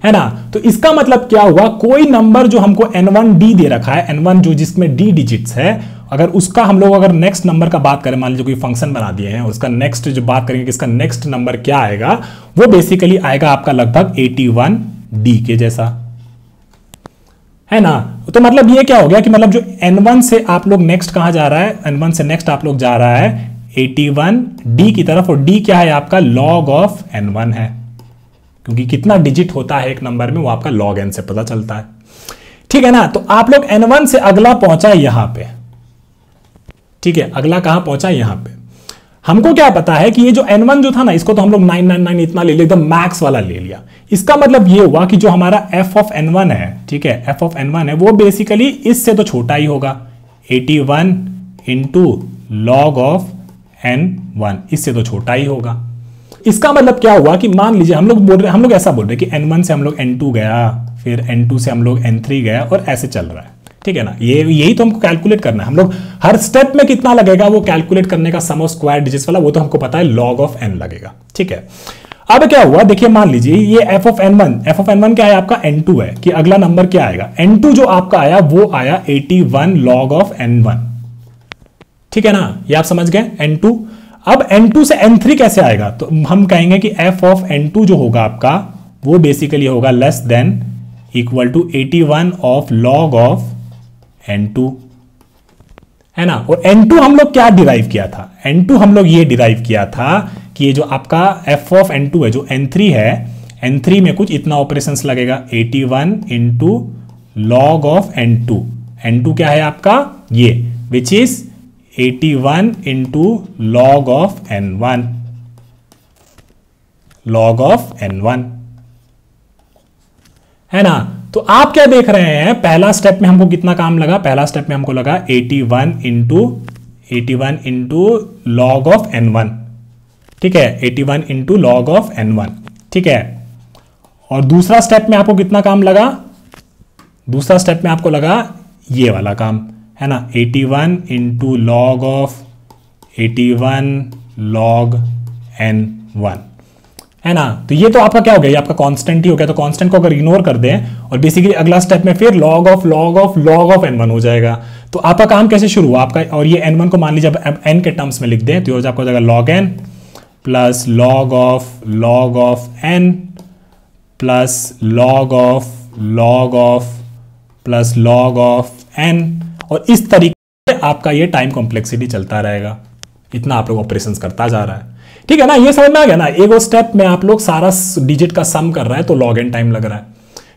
है ना। तो इसका मतलब क्या हुआ, कोई नंबर जो हमको n1d दे रखा है, n1 जो जिसमें d डिजिट्स है, अगर उसका हम लोग अगर नेक्स्ट नंबर का बात करें, मान लीजिए कोई फंक्शन बना दिए हैं और उसका नेक्स्ट जो बात करेंगे कि इसका नेक्स्ट नंबर क्या आएगा, वो बेसिकली आएगा आपका लगभग 81d के जैसा, है ना। तो मतलब ये क्या हो गया कि मतलब जो n1 से आप लोग नेक्स्ट कहां जा रहा है, n1 से नेक्स्ट आप लोग जा रहा है 81d की तरफ, और d क्या है आपका, log ऑफ n1 है, क्योंकि कितना डिजिट होता है एक नंबर में वो आपका log n से पता चलता है, ठीक है ना। तो आप लोग n1 से अगला पहुंचा यहां पे, ठीक है, अगला कहां पहुंचा, यहां पे। हमको क्या पता है कि ये जो n1 जो था ना, इसको तो हम लोग 999 इतना ले लिया, एकदम मैक्स वाला ले लिया। इसका मतलब ये हुआ कि जो हमारा f ऑफ n1 है, ठीक है, f ऑफ n1 है, वो बेसिकली इससे तो छोटा ही होगा, 81 इंटू लॉग ऑफ n1, इससे तो छोटा ही होगा। इसका मतलब क्या हुआ कि मान लीजिए हम लोग ऐसा बोल रहे हैं कि n1 से हम लोग n2 गया, फिर n2 से हम लोग n3 गया, और ऐसे चल रहा है, ठीक है ना। यही तो हमको कैलकुलेट करना है। हम लोग हर स्टेप में कितना लगेगा वो कैलकुलेट करने का, सम ऑफ स्क्वायर डिजिट्स वाला, वो तो हमको पता है log ऑफ n लगेगा, ठीक है। अब क्या हुआ, देखिए मान लीजिए ये f ऑफ n1 क्या है आपका, n2 है, कि अगला नंबर क्या आएगा, n2 जो आपका आया वो आया 81 log ऑफ n1, ठीक है ना, ये आप समझ गए n2। अब n2 से n3 कैसे आएगा, तो हम कहेंगे कि f ऑफ n2 जो होगा आपका वो बेसिकली होगा less than equal to 81 of log of n2, है ना। और n2 हम लोग क्या डिराइव किया था, n2 हम लोग ये डिराइव किया था कि ये जो आपका f ऑफ n2 है, जो n3 है, n3 में कुछ इतना ऑपरेशंस लगेगा, 81 into log of n2, n2 क्या है आपका ये, which is 81 into log of n1, log of n1, है ना। तो आप क्या देख रहे हैं, पहला स्टेप में हमको कितना काम लगा, पहला स्टेप में हमको लगा 81 इंटू लॉग ऑफ n1, ठीक है, 81 इंटू लॉग ऑफ n1, ठीक है। और दूसरा स्टेप में आपको कितना काम लगा, दूसरा स्टेप में आपको लगा ये वाला काम, है ना, 81 into log of 81 log n1, है ना। तो ये तो आपका क्या हो गया, ये आपका कांस्टेंट ही हो गया। तो कांस्टेंट को अगर इग्नोर कर दें और बेसिकली अगला स्टेप में फिर log ऑफ n1 हो जाएगा। तो आपका काम कैसे शुरू हुआ आपका, और ये n1 को मान लीजिए अब n के टर्म्स में लिख दें तो आपको हो जाएगा log n plus log of n plus log of n, और इस तरीके से आपका ये टाइम कॉम्प्लेक्सिटी चलता रहेगा। इतना आप लोग ऑपरेशंस करता जा रहा है, ठीक है ना। ये समझ में आ गया ना। एक स्टेप में आप लोग सारा डिजिट का सम कर रहा है तो log n टाइम लग रहा है।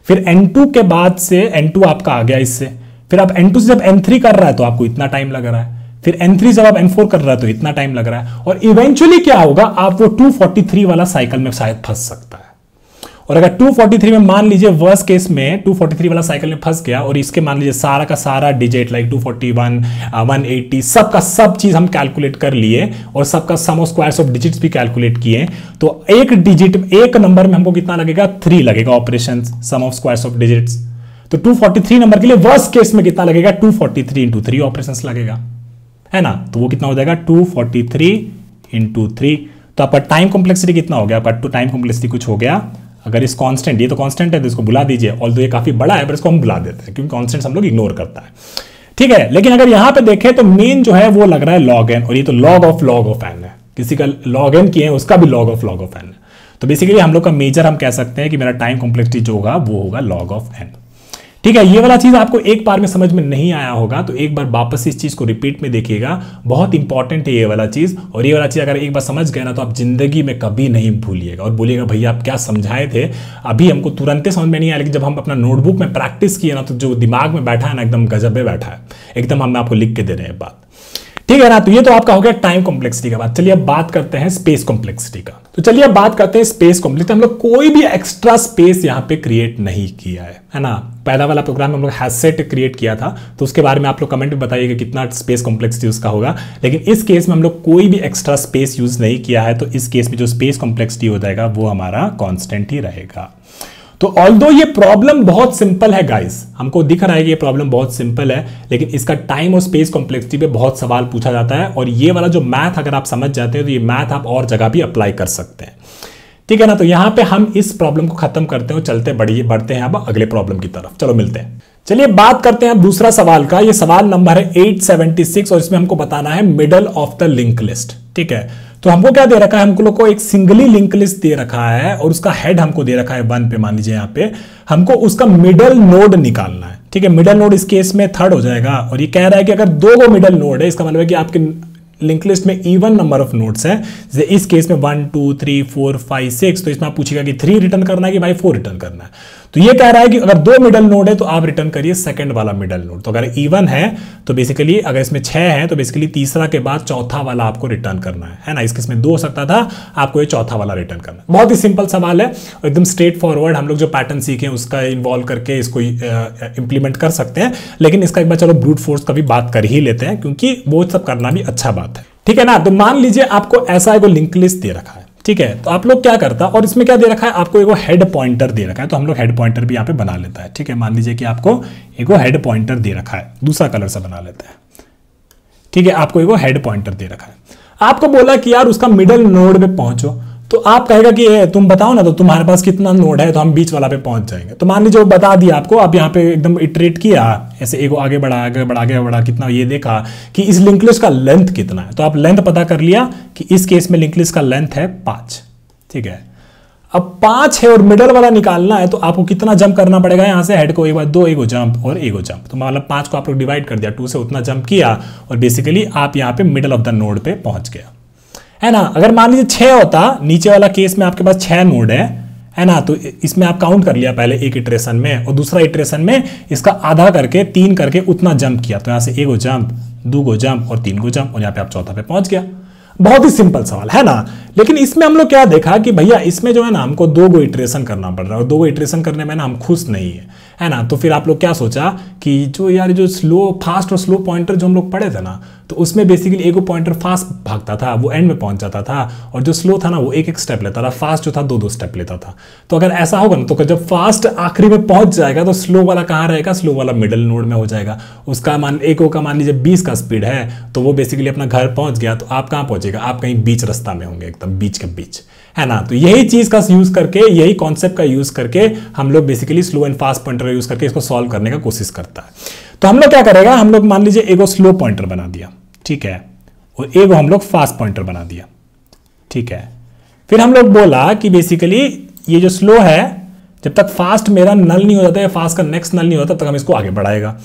फिर n2 के बाद से n2 आपका आ गया इससे, फिर आप n2 से जब n3 कर रहा है तो आपको इतना टाइम लग रहा है, फिर n3 जब आप n4 कर रहा है तो इतना टाइम लग रहा है, और इवेंचुअली क्या होगा, आप वो 243 वाला साइकिल में शायद फंस सकता है। और अगर 243 में मान लीजिए वर्स्ट केस में 243 वाला साइकिल में फंस गया और इसके मान लीजिए सारा का सारा डिजिट लाइक 241 180 सब का सब चीज हम कैलकुलेट कर लिए और सबका सम ऑफ स्क्वायर्स ऑफ डिजिट्स भी कैलकुलेट किए, तो एक डिजिट एक नंबर में हमको कितना लगेगा, 3 लगेगा operation sum of squares of digits. तो 243 नंबर के लिए वर्स्ट केस में कितना लगेगा, 243 इंटू 3 ऑपरेशन लगेगा, है ना। तो वो कितना हो जाएगा 243 इंटू 3। तो आपका टाइम कॉम्प्लेक्सिटी कितना हो गया, आपका टाइम कॉम्प्लेक्सिटी कुछ हो गया। अगर इस कांस्टेंट, ये तो कांस्टेंट है तो इसको बुला दीजिए, ऑल्दो ये काफी बड़ा है पर इसको हम बुला देते हैं क्योंकि कांस्टेंट हम लोग इग्नोर करता है, ठीक है। लेकिन अगर यहां पे देखें तो मेन जो है वो लग रहा है log n, और ये तो log ऑफ n है। किसी का log n किए हैं उसका भी log ऑफ n है। तो बेसिकली हम लोग का मेजर हम कह सकते हैं कि मेरा टाइम कॉम्प्लेक्सिटी जो होगा वो होगा log ऑफ n, ठीक है। ये वाला चीज आपको एक बार में समझ में नहीं आया होगा तो एक बार वापस इस चीज को रिपीट में देखिएगा, बहुत इंपॉर्टेंट है ये वाला चीज। और ये वाला चीज अगर एक बार समझ गए ना तो आप जिंदगी में कभी नहीं भूलिएगा और बोलिएगा भैया आप क्या समझाए थे, अभी हमको तुरंत समझ में नहीं आया, लेकिन जब हम अपना नोटबुक में प्रैक्टिस किए ना तो जो दिमाग में बैठा है ना एकदम गजब में बैठा है, एकदम हम आपको लिख के दे रहे हैं बात, ठीक है ना। तो ये तो आपका हो गया टाइम कॉम्प्लेक्सिटी का बात। चलिए अब बात करते हैं स्पेस कॉम्प्लेक्सिटी का। तो चलिए अब बात करते हैं स्पेस कॉम्प्लेक्सिटी। हम लोग कोई भी एक्स्ट्रा स्पेस यहां पे क्रिएट नहीं किया है ना। पहला वाला प्रोग्राम हम लोग हैशसेट क्रिएट किया था तो उसके बारे में आप लोग कमेंट में बताइएगा कितना स्पेस कॉम्प्लेक्सिटी उसका होगा। लेकिन इस केस में हम लोग कोई भी एक्स्ट्रा स्पेस यूज नहीं किया है, तो इस केस में जो स्पेस कॉम्प्लेक्सिटी हो जाएगा वो हमारा कांस्टेंट ही रहेगा। तो ऑल्दो ये प्रॉब्लम बहुत सिंपल है गाइस, हमको दिख रहा है कि ये प्रॉब्लम बहुत सिंपल है, लेकिन इसका टाइम और स्पेस कॉम्प्लेक्सिटी पे बहुत सवाल पूछा जाता है। और ये वाला जो मैथ अगर आप समझ जाते हैं तो ये मैथ आप और जगह भी अप्लाई कर सकते हैं, ठीक है ना। तो यहां पे हम इस प्रॉब्लम को खत्म करते हैं और चलते बढ़ते हैं अब अगले प्रॉब्लम की तरफ। चलो मिलते हैं। चलिए बात करते हैं अब दूसरा सवाल का। ये सवाल नंबर है 876 और इसमें हमको बताना है middle of the link list, ठीक है। तो हमको क्या दे रखा है, हमको लोग को एक सिंगली लिंक लिस्ट दे रखा है और उसका हेड हमको दे रखा है 1 पे, मान लीजिए यहाँ पे हमको उसका मिडल नोड निकालना है, ठीक है। मिडल नोड इस केस में 3rd हो जाएगा और ये कह रहा है कि अगर 2 मिडल नोड है इसका मतलब है कि आपके लिंक लिस्ट में इवन नंबर ऑफ नोड्स है, जैसे इस केस में 1 2 3 4 5 6, तो इसमें आप पूछेगा कि 3 रिटर्न करना है कि भाई 4 रिटर्न करना है। तो ये कह रहा है कि अगर 2 मिडल नोड है तो आप रिटर्न करिए सेकंड वाला मिडल नोड। तो अगर इवन है तो बेसिकली अगर इसमें 6 है तो बेसिकली तीसरा के बाद चौथा वाला आपको रिटर्न करना है ना। इसके इसमें 2 हो सकता था, आपको ये चौथा वाला रिटर्न करना है। बहुत ही सिंपल सवाल है और एकदम स्ट्रेट फॉरवर्ड, हम लोग जो पैटर्न सीखे उसका इन्वॉल्व करके इसको इंप्लीमेंट कर सकते हैं। लेकिन इसका एक बार चलो ब्रूट फोर्स का भी बात कर ही लेते हैं क्योंकि वो सब करना भी अच्छा बात है, ठीक है ना। तो मान लीजिए आपको ऐसा एक लिंक लिस्ट दे रखा है, ठीक है। तो आप लोग क्या करता, और इसमें क्या दे रखा है आपको एक हेड पॉइंटर दे रखा है, तो हम लोग हेड पॉइंटर भी यहाँ पे बना लेता है, ठीक है। मान लीजिए कि आपको एक हेड पॉइंटर दे रखा है, दूसरा कलर से बना लेते हैं, ठीक है। आपको एक हेड पॉइंटर दे रखा है, आपको बोला कि यार उसका मिडल नोड पे पहुंचो, तो आप कहेगा कि तुम बताओ ना तो तुम्हारे पास कितना नोड है तो हम बीच वाला पे पहुंच जाएंगे। तो मान लीजिए वो बता दिया आपको, आप यहाँ पे एकदम इटरेट किया, ऐसे एगो आगे बढ़ा कितना, ये देखा कि इस लिंक लिस्ट का लेंथ कितना है, तो आप लेंथ पता कर लिया कि इस केस में लिंक लिस्ट का लेंथ है 5, ठीक है। अब 5 है और मिडल वाला निकालना है तो आपको कितना जंप करना पड़ेगा, यहां से हेड को एक बार 2 एगो जंप और एगो जंप, तो मतलब 5 को आप लोग डिवाइड कर दिया, 2 से उतना जंप किया और बेसिकली आप यहाँ पे मिडल ऑफ द नोड पे पहुंच गया, है ना। अगर मान लीजिए 6 होता, नीचे वाला केस में आपके पास 6 नोड है ना, तो इसमें आप काउंट कर लिया पहले एक इटरेशन में और दूसरा इटरेशन में इसका आधा करके 3 करके उतना जंप किया, तो यहां से एगो जंप, 2 गो जंप और 3 गो जंप और यहाँ पे आप चौथा पे पहुंच गया। बहुत ही सिंपल सवाल है ना। लेकिन इसमें हम लोग क्या देखा कि भैया इसमें जो है ना हमको 2 गो इटरेशन करना पड़ रहा है और 2 गो इटरेशन करने में ना हम खुश नहीं है ना। तो फिर आप लोग क्या सोचा कि जो यार जो फास्ट और स्लो पॉइंटर जो हम लोग पढ़े थे ना, तो उसमें बेसिकली एगो पॉइंटर फास्ट भागता था, वो एंड में पहुंच जाता था, और जो स्लो था ना वो एक स्टेप लेता था, फास्ट जो था 2 स्टेप लेता था। तो अगर ऐसा होगा ना तो जब फास्ट आखिरी में पहुंच जाएगा तो स्लो वाला कहाँ रहेगा, स्लो वाला मिडल नोड में हो जाएगा। उसका मान लीजिए 20 का स्पीड है तो वो बेसिकली अपना घर पहुंच गया, तो आप कहाँ पहुंचेगा, आप कहीं बीच रास्ता में होंगे, एकदम बीच के बीच, है ना। तो यही चीज का यूज करके, यही कॉन्सेप्ट का यूज करके हम लोग basically slow and fast pointer का यूज करके इसको सॉल्व करने का कोशिश करता है। तो हम लोग क्या करेगा, हम लोग मान लीजिए एगो स्लो पॉइंटर बना दिया, ठीक है, और एगो हम लोग फास्ट पॉइंटर बना दिया, ठीक है। फिर हम लोग बोला कि बेसिकली ये जो स्लो है, जब तक फास्ट मेरा नल नहीं हो जाता है, फास्ट का नेक्स्ट नल नहीं होता, तब तक हम इसको आगे बढ़ाएगा।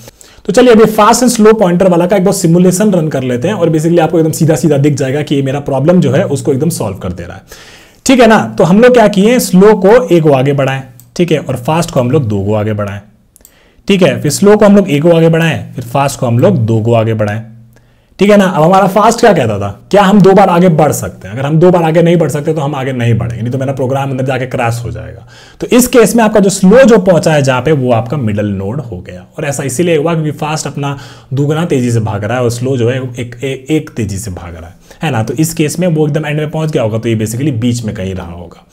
तो चलिए अभी फास्ट एंड स्लो पॉइंटर वाला का एक बार सिमुलेशन रन कर लेते हैं और बेसिकली आपको एकदम सीधा सीधा दिख जाएगा कि ये मेरा प्रॉब्लम जो है उसको एकदम सॉल्व कर दे रहा है, ठीक है ना। तो हम लोग क्या किए, स्लो को एक आगे बढ़ाएं, ठीक है, और फास्ट को हम लोग 2 को आगे बढ़ाएं, ठीक है। फिर स्लो को हम लोग 1 को आगे बढ़ाएं, फिर फास्ट को हम लोग 2 को आगे बढ़ाएं, ठीक है ना। अब हमारा फास्ट क्या कहता था, क्या हम 2 बार आगे बढ़ सकते हैं? अगर हम 2 बार आगे नहीं बढ़ सकते तो हम आगे नहीं बढ़ेंगे, नहीं तो मेरा प्रोग्राम अंदर जाके क्रैश हो जाएगा। तो इस केस में आपका जो स्लो जो पहुंचा है जहां पे, वो आपका मिडल नोड हो गया। और ऐसा इसीलिए हुआ क्योंकि फास्ट अपना दुगना तेजी से भाग रहा है और स्लो जो है एक तेजी से भाग रहा है ना। तो इस केस में वो एकदम एंड में पहुंच गया होगा, तो ये बेसिकली बीच में कहीं रहा होगा।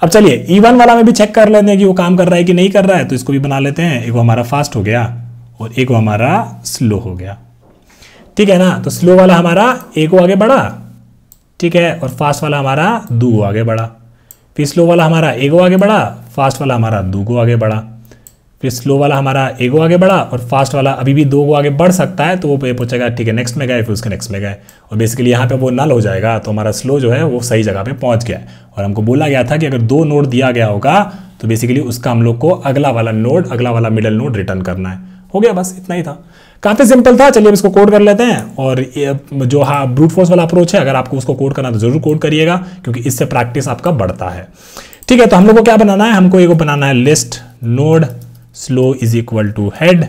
अब चलिए इवन वाला में भी चेक कर लेते हैं कि वो काम कर रहा है कि नहीं कर रहा है। तो इसको भी बना लेते हैं, एक हमारा फास्ट हो गया और एक हमारा स्लो हो गया, ठीक है ना। तो स्लो वाला हमारा 1 को आगे बढ़ा, ठीक है, और फास्ट वाला हमारा 2 को आगे बढ़ा। फिर स्लो वाला हमारा 1 को आगे बढ़ा, फास्ट वाला हमारा 2 को आगे बढ़ा। फिर स्लो वाला हमारा 1 को आगे बढ़ा और फास्ट वाला अभी भी 2 को आगे बढ़ सकता है, तो वो पूछेगा ठीक है नेक्स्ट में गए, फिर उसके नेक्स्ट में गए, और बेसिकली यहाँ पे वो नल हो जाएगा। तो हमारा स्लो जो है वो सही जगह पे पहुंच गया। और हमको बोला गया था कि अगर 2 नोड दिया गया होगा तो बेसिकली उसका हम लोग को अगला वाला नोड, अगला वाला मिडल नोड रिटर्न करना है। हो गया, बस इतना ही था, काफी सिंपल था। चलिए अब इसको कोड कर लेते हैं। और जो ब्रूट फोर्स वाला अप्रोच है, अगर आपको उसको कोड करना तो जरूर कोड करिएगा, क्योंकि इससे प्रैक्टिस आपका बढ़ता है, ठीक है। तो हम लोग को क्या बनाना है, हमको एक बनाना है list node slow is equal to head,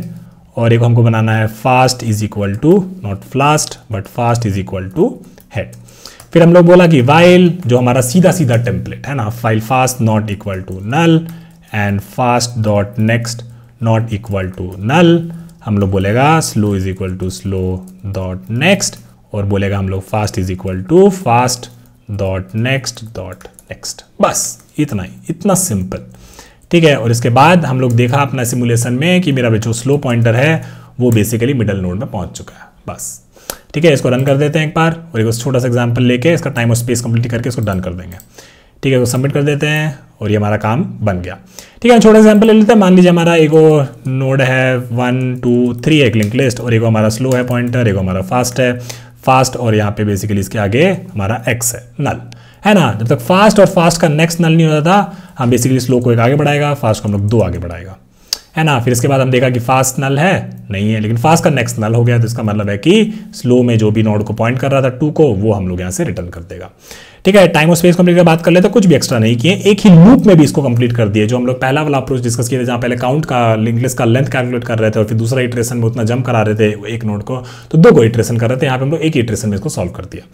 और एक हमको बनाना है fast is equal to, not fast but fast is equal to head. फिर हम लोग बोला कि वाइल, जो हमारा सीधा सीधा टेम्पलेट है ना, while fast not equal to null and fast dot next not equal to null. हम लोग बोलेगा slow is equal to slow dot next, और बोलेगा हम लोग fast is equal to fast dot next. बस इतना ही, इतना सिंपल, ठीक है। और इसके बाद हम लोग देखा अपना सिमुलेशन में कि मेरा जो स्लो पॉइंटर है वो बेसिकली मिडल नोड में पहुंच चुका है, बस, ठीक है। इसको रन कर देते हैं एक बार, और एक छोटा सा एग्जांपल लेके इसका टाइम और स्पेस कंप्लीट करके इसको डन कर देंगे, ठीक है। तो सबमिट कर देते हैं और ये हमारा काम बन गया, ठीक है। छोटा एग्जांपल ले लेते हैं। मान लीजिए हमारा एगो नोड है 1 2 3 एक लिंक लिस्ट, और एगो हमारा स्लो है पॉइंटर, एगो हमारा फास्ट है फास्ट, और यहाँ पे बेसिकली इसके आगे हमारा x है नल, है ना। जब तक फास्ट और फास्ट का नेक्स्ट नल नहीं होता था, हम बेसिकली स्लो को 1 आगे बढ़ाएगा, फास्ट को हम लोग 2 आगे बढ़ाएगा, है ना। फिर इसके बाद हम देखा कि फास्ट नल है नहीं है, लेकिन फास्ट का नेक्स्ट नल हो गया, तो इसका मतलब है कि स्लो में जो भी नोड को पॉइंट कर रहा था 2 को, वो हम लोग यहाँ से रिटर्न कर देगा, ठीक है। टाइम और स्पेस कंप्लीट की बात कर लेते हैं, कुछ भी एक्स्ट्रा नहीं किए, एक ही लूप में भी इसको कंप्लीट कर दिए। जो हम लोग पहला वाला अप्रोच डिस्कस किए थे, जहां पहले काउंट का लिंक लिस्ट का लेंथ कैलकुलेट कर रहे थे और फिर दूसरा इटरेशन में उतना जंप करा रहे थे एक नोड को, तो 2 को इटरेशन कर रहे थे। यहाँ पे हम लोग एक इटरेशन में इसको सॉल्व कर दिया।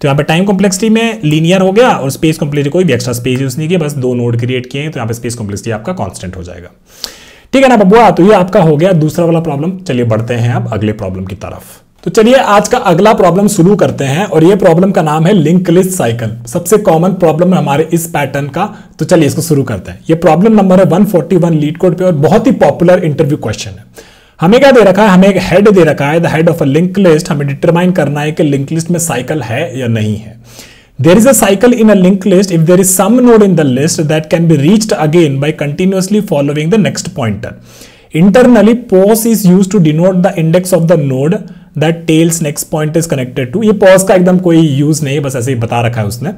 तो यहाँ पे टाइम कॉम्प्लेक्सिटी में लीनियर हो गया, और स्पेस कॉम्प्लेक्सिटी कोई भी एक्स्ट्रा स्पेस यूज नहीं किया, बस 2 नोड क्रिएट किए, तो यहाँ पे स्पेस कॉम्प्लेक्सिटी आपका कॉन्स्टेंट हो जाएगा, ठीक है ना बबुआ। तो ये आपका हो गया दूसरा वाला प्रॉब्लम। चलिए बढ़ते हैं अब अगले प्रॉब्लम की तरफ। तो चलिए आज का अगला प्रॉब्लम शुरू करते हैं, और ये प्रॉब्लम का नाम है लिंक लिस्ट साइकिल। सबसे कॉमन प्रॉब्लम है हमारे इस पैटर्न का। तो चलिए इसको शुरू करते हैं। ये प्रॉब्लम नंबर है 141 लीड कोड पे, और बहुत ही पॉपुलर इंटरव्यू क्वेश्चन है। हमें क्या दे रखा है, हमें एक हेड दे रखा है, the head of a link list. हमें डिटरमाइन करना है कि लिंक लिस्ट में साइकिल है या नहीं है। There is a cycle in a linked list if there is some node in the list that can be reached again by continuously following the next pointer. Internally, pos is used to denote the index of the node that tail's next point is connected to. ये pos का एकदम कोई use नहीं है, बस ऐसे ही बता रखा है उसने।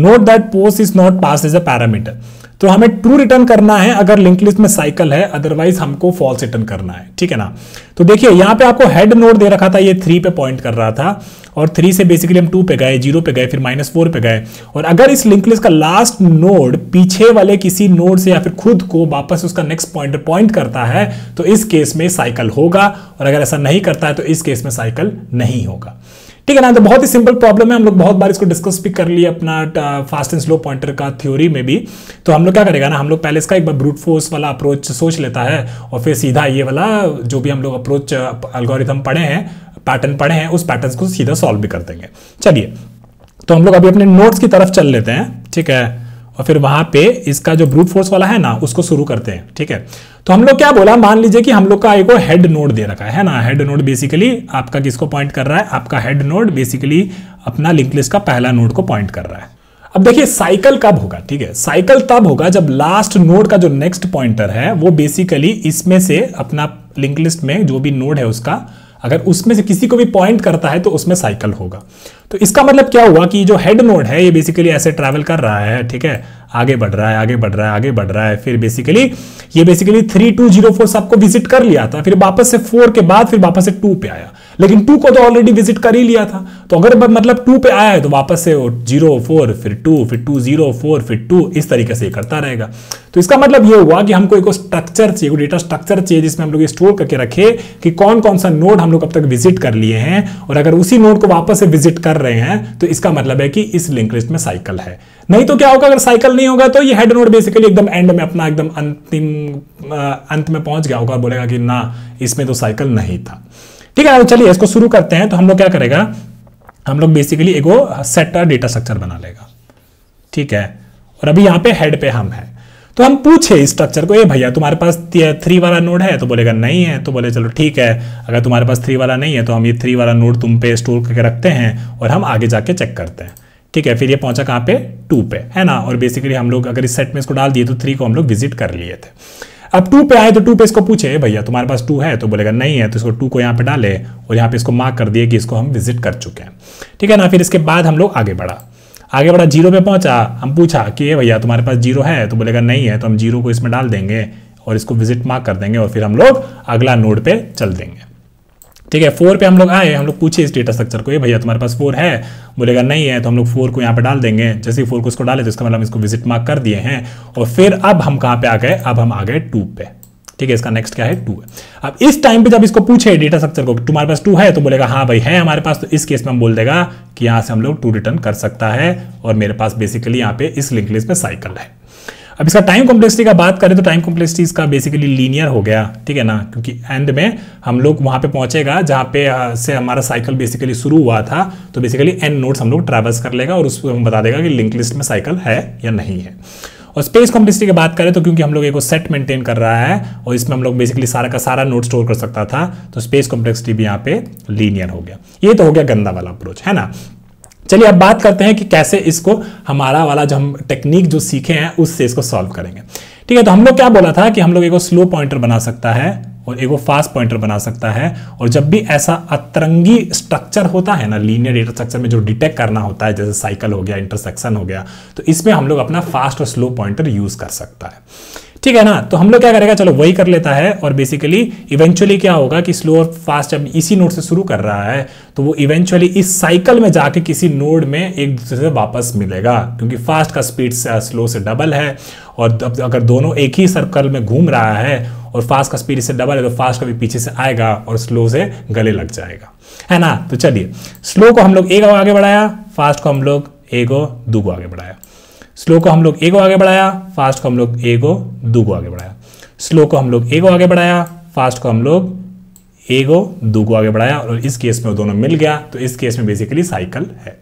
Note that pos is not passed as a parameter. तो हमें ट्रू रिटर्न करना है अगर लिंक लिस्ट में साइकिल है, अदरवाइज हमको फॉल्स रिटर्न करना है, ठीक है ना। तो देखिए यहाँ पे आपको हेड नोड दे रखा था, ये 3 पे पॉइंट कर रहा था, और 3 से बेसिकली हम 2 पे गए, 0 पे गए, फिर -4 पे गए। और अगर इस लिंक लिस्ट का लास्ट नोड पीछे वाले किसी नोड से या फिर खुद को वापस उसका नेक्स्ट पॉइंटर पॉइंट करता है, तो इस केस में साइकिल होगा, और अगर ऐसा नहीं करता है तो इस केस में साइकिल नहीं होगा, ठीक है ना। तो बहुत ही सिंपल प्रॉब्लम है, हम लोग बहुत बार इसको डिस्कस भी कर लिए अपना फास्ट एंड स्लो पॉइंटर का थ्योरी में भी। तो हम लोग क्या करेगा ना, हम लोग पहले इसका एक बार ब्रूट फोर्स वाला अप्रोच सोच लेता है, और फिर सीधा ये वाला जो भी हम लोग अप्रोच एल्गोरिथम पढ़े हैं, पैटर्न पढ़े हैं, उस पैटर्न को सीधा सॉल्व भी कर देंगे। चलिए तो हम लोग अभी अपने नोट्स की तरफ चल लेते हैं, ठीक है, और फिर वहां पे इसका जो ब्रूट फोर्स वाला है ना उसको शुरू करते हैं, ठीक है। तो हम लोग क्या बोला, मान लीजिए कि हम लोग का एक हेड नोड दे रखा है ना। हेड नोड बेसिकली आपका किसको पॉइंट कर रहा है, आपका हेड नोड बेसिकली अपना लिंक लिस्ट का पहला नोड को पॉइंट कर रहा है। अब देखिए साइकिल कब होगा, ठीक है, साइकिल तब होगा जब लास्ट नोड का जो नेक्स्ट पॉइंटर है वो बेसिकली इसमें से अपना लिंक लिस्ट में जो भी नोड है उसका अगर उसमें से किसी को भी पॉइंट करता है तो उसमें साइकिल होगा। तो इसका मतलब क्या हुआ कि जो हेड नोड है ये बेसिकली ऐसे ट्रैवल कर रहा है, ठीक है, आगे बढ़ रहा है, आगे बढ़ रहा है, आगे बढ़ रहा है, फिर बेसिकली ये 3204 सबको विजिट कर लिया था, फिर वापस से 4 के बाद फिर वापस से 2 पे आया, लेकिन 2 को तो ऑलरेडी विजिट कर ही लिया था। तो अगर मतलब 2 पे आया है तो वापस से 0 4 फिर 2 फिर 2 0 4 फिर 2 इस तरीके से करता रहेगा। तो इसका मतलब ये हुआ कि हमको एक स्ट्रक्चर चाहिए, डेटा स्ट्रक्चर चाहिए जिसमें हम लोग स्टोर करके रखे कि कौन कौन सा नोड हम लोग अब तक विजिट कर लिए हैं, और अगर उसी नोड को वापस से विजिट कर रहे हैं तो इसका मतलब है कि इस लिंक लिस्ट में साइकिल है। नहीं तो क्या होगा, अगर साइकिल नहीं होगा तो ये हेड नोड बेसिकली एकदम एंड में अपना एकदम अंतिम अंत में पहुंच गया होगा, बोलेगा कि ना इसमें तो साइकिल नहीं था। ठीक है, तो चलिए इसको शुरू करते हैं। तो हम लोग क्या करेगा, हम लोग बेसिकली एगो सेट डेटा स्ट्रक्चर बना लेगा, ठीक है, और अभी यहां पे हेड पे हम है तो हम पूछे स्ट्रक्चर को, ये भैया तुम्हारे पास 3 वाला नोड है, तो बोलेगा नहीं है, तो बोले चलो ठीक है, अगर तुम्हारे पास 3 वाला नहीं है तो हम ये 3 वाला नोड तुम पे स्टोर करके रखते हैं और हम आगे जाके चेक करते हैं। ठीक है, फिर ये पहुंचा कहां पे, 2 पे, है ना, और बेसिकली हम लोग अगर इस सेट में इसको डाल दिए तो 3 को हम लोग विजिट कर लिए थे। अब 2 पे आए तो 2 पे इसको पूछे भैया तुम्हारे पास 2 है, तो बोलेगा नहीं है, तो इसको 2 को यहाँ पे डाले और यहाँ पे इसको मार्क कर दिए कि इसको हम विजिट कर चुके हैं। ठीक है ना, फिर इसके बाद हम लोग आगे बढ़ा 0 पे पहुंचा, हम पूछा कि ये भैया तुम्हारे पास 0 है, तो बोलेगा नहीं है, तो हम 0 को इसमें डाल देंगे और इसको विजिट मार्क कर देंगे और फिर हम लोग अगला नोड पे चल देंगे। ठीक है, 4 पे हम लोग आए, हम लोग पूछे इस डेटा स्ट्रक्चर को, ये भैया तुम्हारे पास 4 है, बोलेगा नहीं है, तो हम लोग 4 को यहाँ पे डाल देंगे। जैसे ही 4 को इसको डाले तो इसका मतलब हम इसको विजिट मार्क कर दिए हैं। और फिर अब हम कहाँ पे आ गए, अब हम आ गए 2 पे। ठीक है, इसका नेक्स्ट क्या है, 2 है। अब इस टाइम पे जब इसको पूछे डेटा स्ट्रक्चर को तुम्हारे पास 2 है, तो बोलेगा हाँ भाई है हमारे पास, तो इस केस में हम बोल देगा कि यहाँ से हम लोग 2 रिटर्न कर सकता है और मेरे पास बेसिकली यहाँ पे इस लिंक लिस्ट में साइकिल है। अब इसका टाइम कॉम्प्लेक्सिटी का बात करें तो टाइम कॉम्प्लेक्सिटी इसका बेसिकली लीनियर हो गया, ठीक है ना, क्योंकि एंड में हम लोग वहां पे पहुंचेगा जहां पे से हमारा साइकिल बेसिकली शुरू हुआ था, तो बेसिकली एन नोड्स हम लोग ट्रैवर्स कर लेगा और उसको हम बता देगा कि लिंक लिस्ट में साइकिल है या नहीं है। और स्पेस कॉम्प्लेक्सिटी की बात करें तो क्योंकि हम लोग एक सेट मेंटेन कर रहा है और इसमें हम लोग बेसिकली सारा का सारा नोड स्टोर कर सकता था, तो स्पेस कॉम्प्लेक्सिटी भी यहाँ पे लीनियर हो गया। ये तो हो गया गंदा वाला अप्रोच, है ना। चलिए अब बात करते हैं कि कैसे इसको हमारा वाला जो हम टेक्निक जो सीखे हैं उससे इसको सॉल्व करेंगे। ठीक है, तो हम लोग क्या बोला था कि हम लोग एक स्लो पॉइंटर बना सकता है और एक फास्ट पॉइंटर बना सकता है, और जब भी ऐसा अतरंगी स्ट्रक्चर होता है ना, लीनियर डेटा स्ट्रक्चर में जो डिटेक्ट करना होता है, जैसे साइकिल हो गया, इंटरसेक्शन हो गया, तो इसमें हम लोग अपना फास्ट और स्लो पॉइंटर यूज कर सकता है। ठीक है ना, तो हम लोग क्या करेगा, चलो वही कर लेता है। और बेसिकली इवेंचुअली क्या होगा कि स्लो और फास्ट जब इसी नोड से शुरू कर रहा है तो वो इवेंचुअली इस साइकिल में जाके किसी नोड में एक दूसरे से वापस मिलेगा, क्योंकि फास्ट का स्पीड से स्लो से डबल है, और अगर दोनों एक ही सर्कल में घूम रहा है और फास्ट का स्पीड इससे डबल है तो फास्ट कभी पीछे से आएगा और स्लो से गले लग जाएगा, है ना। तो चलिए स्लो को हम लोग एक आगे बढ़ाया, फास्ट को हम लोग एगो दूगो आगे बढ़ाया। स्लो को हम लोग एगो आगे बढ़ाया, फास्ट को हम लोग एगो दूगो आगे बढ़ाया। स्लो को हम लोग एगो आगे बढ़ाया, फास्ट को हम लोग एगो दूगो आगे बढ़ाया, और इस केस में वो दोनों मिल गया, तो इस केस में बेसिकली साइकिल है।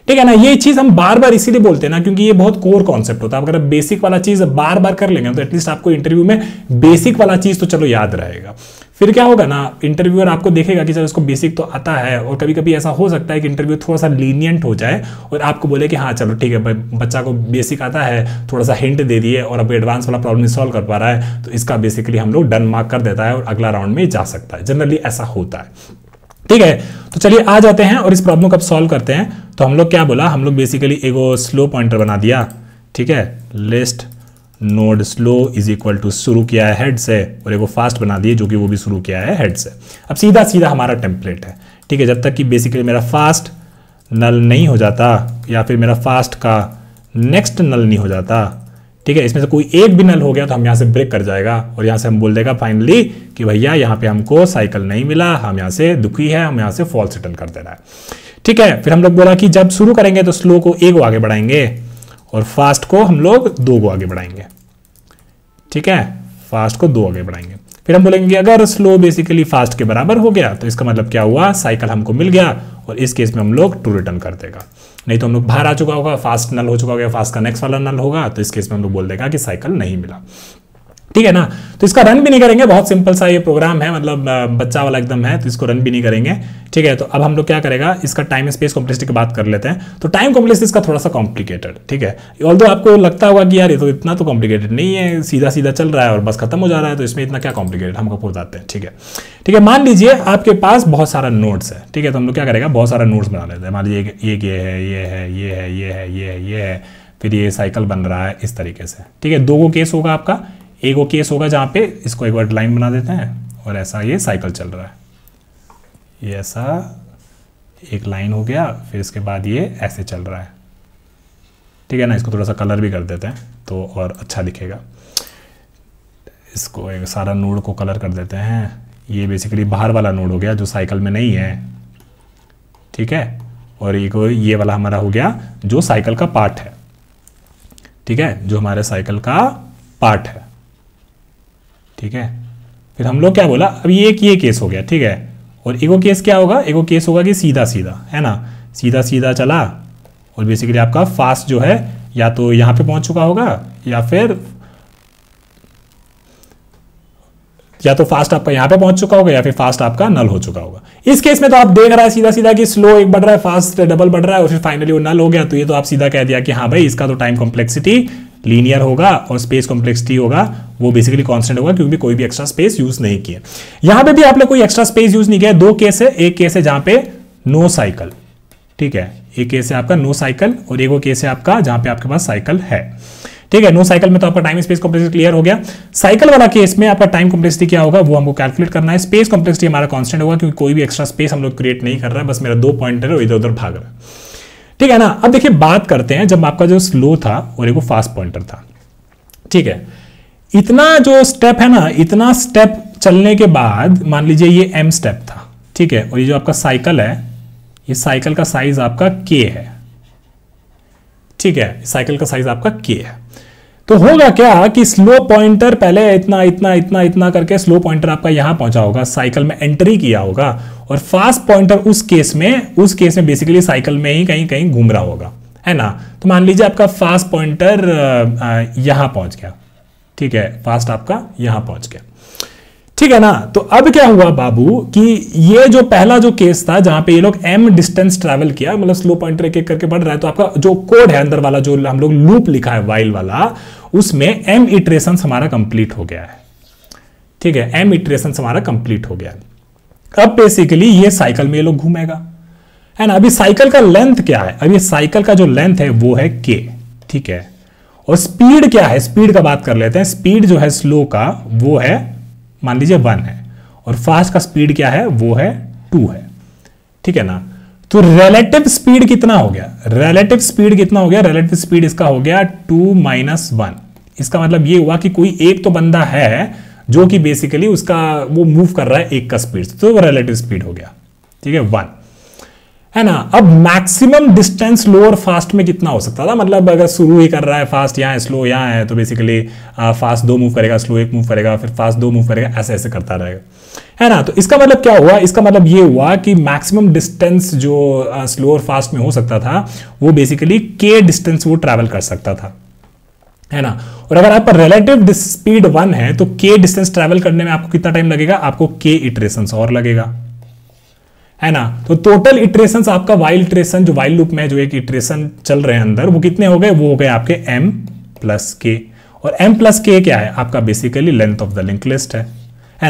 ठीक है ना, ये चीज हम बार बार इसीलिए बोलते हैं ना, क्योंकि ये बहुत कोर कॉन्सेप्ट होता है। अगर बेसिक वाला चीज बार बार कर लेंगे तो एटलीस्ट आपको इंटरव्यू में बेसिक वाला चीज तो चलो याद रहेगा। फिर क्या होगा ना, इंटरव्यूअर आपको देखेगा कि चलो इसको बेसिक तो आता है, और कभी कभी ऐसा हो सकता है कि इंटरव्यू थोड़ा सा लीनियंट हो जाए और आपको बोले कि हाँ चलो ठीक है बच्चा को बेसिक आता है, थोड़ा सा हिंट दे दिए और अब एडवांस वाला प्रॉब्लम सॉल्व कर पा रहा है, तो इसका बेसिकली हम लोग डन मार्क कर देता है और अगला राउंड में जा सकता है। जनरली ऐसा होता है। ठीक है, तो चलिए आ जाते हैं और इस प्रॉब्लम को अब सॉल्व करते हैं। तो हम लोग क्या बोला, हम लोग बेसिकली एगो स्लो पॉइंटर बना दिया। ठीक है, list node slow is equal to शुरू किया है हेड से, और एगो फास्ट बना दिए जो कि वो भी शुरू किया है हेड से। अब सीधा सीधा हमारा टेम्पलेट है। ठीक है, जब तक कि बेसिकली मेरा फास्ट नल नहीं हो जाता या फिर मेरा फास्ट का नेक्स्ट नल नहीं हो जाता, ठीक है, इसमें से कोई एक भी नल हो गया तो हम यहाँ से ब्रेक कर जाएगा और यहाँ से हम बोल देगा फाइनली कि भैया यहाँ पे हमको साइकिल नहीं मिला, हम यहाँ से दुखी है, हम यहाँ से फॉल्स रिटर्न कर देना है। ठीक है, फिर हम लोग बोला कि जब शुरू करेंगे तो स्लो को एक आगे बढ़ाएंगे और फास्ट को हम लोग 2 आगे बढ़ाएंगे। ठीक है, फास्ट को 2 आगे बढ़ाएंगे। फिर हम बोलेंगे अगर स्लो बेसिकली फास्ट के बराबर हो गया तो इसका मतलब क्या हुआ, साइकिल हमको मिल गया, और इस केस में हम लोग 2 रिटर्न कर देगा। नहीं तो हम लोग बाहर आ चुका होगा, फास्ट नल हो चुका होगा, फास्ट का नेक्स्ट वाला नल होगा, तो इस केस में हम लोग बोल देगा कि साइकिल नहीं मिला। ठीक है ना। तो इसका रन भी नहीं करेंगे, बहुत सिंपल सा ये प्रोग्राम है, मतलब बच्चा वाला एकदम है, तो इसको रन भी नहीं करेंगे। ठीक है, तो अब हम लोग क्या करेगा, इसका टाइम स्पेस कॉम्प्लेक्सिटी की बात कर लेते हैं। तो टाइम कॉम्प्लेक्सिटी इसका थोड़ा सा कॉम्प्लिकेटेड, ठीक है, ऑल्दो आपको लगता होगा कि यार ये तो इतना तो कॉम्प्लिकेटेड नहीं है, सीधा सीधा चल रहा है और बस खत्म हो जा रहा है, तो इसमें इतना क्या कॉम्प्लिकेटेड, हम आपको बताते हैं। ठीक है, ठीक है, मान लीजिए आपके पास बहुत सारा नोड्स है। ठीक है, तो हम लोग क्या करेगा, बहुत सारा नोड्स बना लेते हैं। मान लीजिए ये है, ये है, ये है, ये है, ये है, ये है, फिर ये साइकिल बन रहा है इस तरीके से। ठीक है, दो केस होगा आपका, एक वो केस होगा जहाँ पे इसको एक बार लाइन बना देते हैं और ऐसा ये साइकिल चल रहा है, ये ऐसा एक लाइन हो गया, फिर इसके बाद ये ऐसे चल रहा है। ठीक है ना, इसको थोड़ा सा कलर भी कर देते हैं तो और अच्छा दिखेगा। इसको एक सारा नोड को कलर कर देते हैं। ये बेसिकली बाहर वाला नोड हो गया जो साइकिल में नहीं है। ठीक है, और ये वाला हमारा हो गया जो साइकिल का पार्ट है। ठीक है, जो हमारे साइकिल का पार्ट है। ठीक है, फिर हम लोग क्या बोला, अब ये केस हो गया। ठीक है, और एगो केस क्या होगा, एगो केस होगा कि सीधा सीधा, है ना, सीधा सीधा चला और बेसिकली आपका फास्ट जो है या तो यहां पे पहुंच चुका होगा या तो फास्ट आपका यहां पे पहुंच चुका होगा या फिर फास्ट आपका नल हो चुका होगा। इस केस में तो आप देख रहा है सीधा सीधा कि स्लो एक बढ़ रहा है, फास्ट डबल बढ़ रहा है और फिर फाइनली वो नल हो गया। तो ये तो आप सीधा कह दिया कि हाँ भाई इसका तो टाइम कॉम्प्लेक्सिटी लीनियर होगा और स्पेस कॉम्प्लेक्सिटी होगा वो बेसिकली कांस्टेंट होगा, क्योंकि कोई भी एक्स्ट्रा स्पेस यूज नहीं किया। यहां पे भी आपने कोई एक्स्ट्रा स्पेस यूज नहीं किया। दो केस है, एक केस है जहां पे नो साइकिल। ठीक है, एक केस है आपका नो साइकिल और एक वो केस है आपका जहां पे आपके पास साइकिल है। ठीक है, नो साइकिल में तो आपका टाइम स्पेस कॉम्प्लेक्सिटी क्लियर हो गया। साइकिल वाला केस में आपका टाइम कॉम्प्लेक्सिटी क्या होगा वो हमको कैलकुलेट करना है। स्पेस कॉम्प्लेक्सिटी हमारा कांस्टेंट होगा, क्योंकि कोई भी एक्स्ट्रा स्पेस हम लोग क्रिएट नहीं कर रहा है, बस मेरा दो पॉइंटर है इधर उधर भाग रहा है। ठीक है ना, अब देखिए बात करते हैं जब आपका जो स्लो था और एक फास्ट पॉइंटर था। ठीक है, इतना जो स्टेप है ना, इतना स्टेप चलने के बाद मान लीजिए ये m स्टेप था। ठीक है, और ये जो आपका साइकिल है, ये साइकिल का साइज आपका k है। ठीक है, साइकिल का साइज आपका k है। तो होगा क्या कि स्लो पॉइंटर पहले इतना इतना इतना इतना करके स्लो पॉइंटर आपका यहां पहुंचा होगा, साइकिल में एंट्री किया होगा, और फास्ट पॉइंटर उस केस में बेसिकली साइकिल में ही कहीं कहीं घूम रहा होगा, है ना। तो मान लीजिए आपका फास्ट पॉइंटर यहां पहुंच गया। ठीक है, फास्ट आपका यहां पहुंच गया। ठीक है ना, तो अब क्या हुआ बाबू कि ये जो पहला जो केस था जहां पे ये लोग m डिस्टेंस ट्रैवल किया, मतलब स्लो पॉइंटर एक एक करके बढ़ रहा है, तो आपका जो कोड है अंदर वाला जो हम लोग लूप लिखा है वाइल वाला, उसमें m इटरेशन हमारा कंप्लीट हो गया है। ठीक है, m इटरेशन हमारा कंप्लीट हो गया है। अब बेसिकली ये साइकिल में ये लोग घूमेगा, है ना। अभी साइकिल का लेंथ क्या है, अभी साइकिल का जो लेंथ है वो है k। ठीक है, और स्पीड क्या है, स्पीड का बात कर लेते हैं। स्पीड जो है स्लो का वो है मान लीजिए 1 है, और फास्ट का स्पीड क्या है वो है 2 है। ठीक है ना, तो रिलेटिव स्पीड कितना हो गया, रिलेटिव स्पीड कितना हो गया, रिलेटिव स्पीड इसका हो गया 2 - 1। इसका मतलब ये हुआ कि कोई एक तो बंदा है जो कि बेसिकली उसका वो मूव कर रहा है एक का स्पीड, तो वो रिलेटिव स्पीड हो गया। ठीक है, 1 है ना। अब मैक्सिमम डिस्टेंस लो और फास्ट में कितना हो सकता था, मतलब अगर शुरू ही कर रहा है फास्ट यहाँ है, स्लो यहाँ है, तो बेसिकली फास्ट 2 मूव करेगा, स्लो 1 मूव करेगा, फिर फास्ट 2 मूव करेगा, ऐसे ऐसे करता रहेगा, है ना। तो इसका मतलब क्या हुआ, इसका मतलब ये हुआ कि मैक्सिमम डिस्टेंस जो स्लो और फास्ट में हो सकता था वो बेसिकली k डिस्टेंस वो ट्रैवल कर सकता था, है ना। और अगर आपका रिलेटिव स्पीड 1 है तो k डिस्टेंस ट्रैवल करने में आपको कितना टाइम लगेगा, आपको k इटरेशंस और लगेगा, है ना। तो टोटल इटरेशंस आपका वाइल इटरेशन जो वाइल लूप में जो एक इटरेशन चल रहे हैं अंदर, वो कितने हो गए, वो हो गए आपके m + k। और m + k क्या है, आपका basically length of the link list है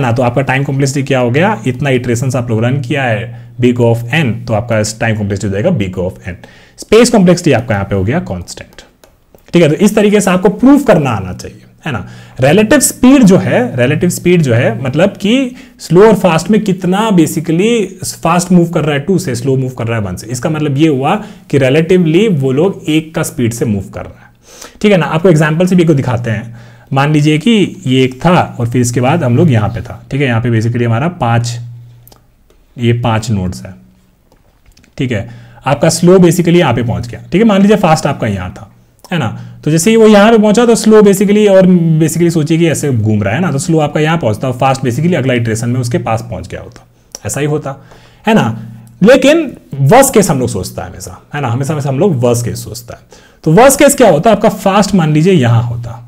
ना। तो आपका टाइम कॉम्प्लेक्सिटी क्या हो गया, इतना इटरेशंस आप लोग रन किया है बिग ऑफ n, तो आपका टाइम कॉम्प्लेक्सिटी हो जाएगा big of n। Space complexity आपका यहाँ पे हो गया कांस्टेंट। ठीक है, तो इस तरीके से आपको प्रूव करना आना चाहिए, है ना। रिलेटिव स्पीड जो है मतलब कि स्लो और फास्ट में कितना बेसिकली फास्ट मूव कर रहा है 2 से, स्लो मूव कर रहा है 1 से। इसका मतलब ये हुआ कि रिलेटिवली वो लोग 1 का स्पीड से मूव कर रहा है। ठीक है ना, आपको एग्जांपल से भी को दिखाते हैं। मान लीजिए कि ये एक था और फिर इसके बाद हम लोग यहाँ पे था। ठीक है, यहाँ पे बेसिकली हमारा 5 नोड्स है। ठीक है, आपका स्लो बेसिकली यहाँ पे पहुंच गया। ठीक है, मान लीजिए फास्ट आपका यहाँ था, है ना। तो जैसे ही वो यहाँ पे पहुंचा तो स्लो बेसिकली सोचिए कि ऐसे घूम रहा है ना, तो स्लो आपका यहाँ पहुंचता, फास्ट बेसिकली अगला इटरेशन में उसके पास पहुंच गया होता, ऐसा ही होता, है ना। लेकिन वर्स्ट केस हम लोग सोचता है हमेशा, है ना, हमेशा हम लोग वर्स्ट केस सोचता है। तो वर्स्ट केस क्या होता है, आपका फास्ट मान लीजिए यहां होता।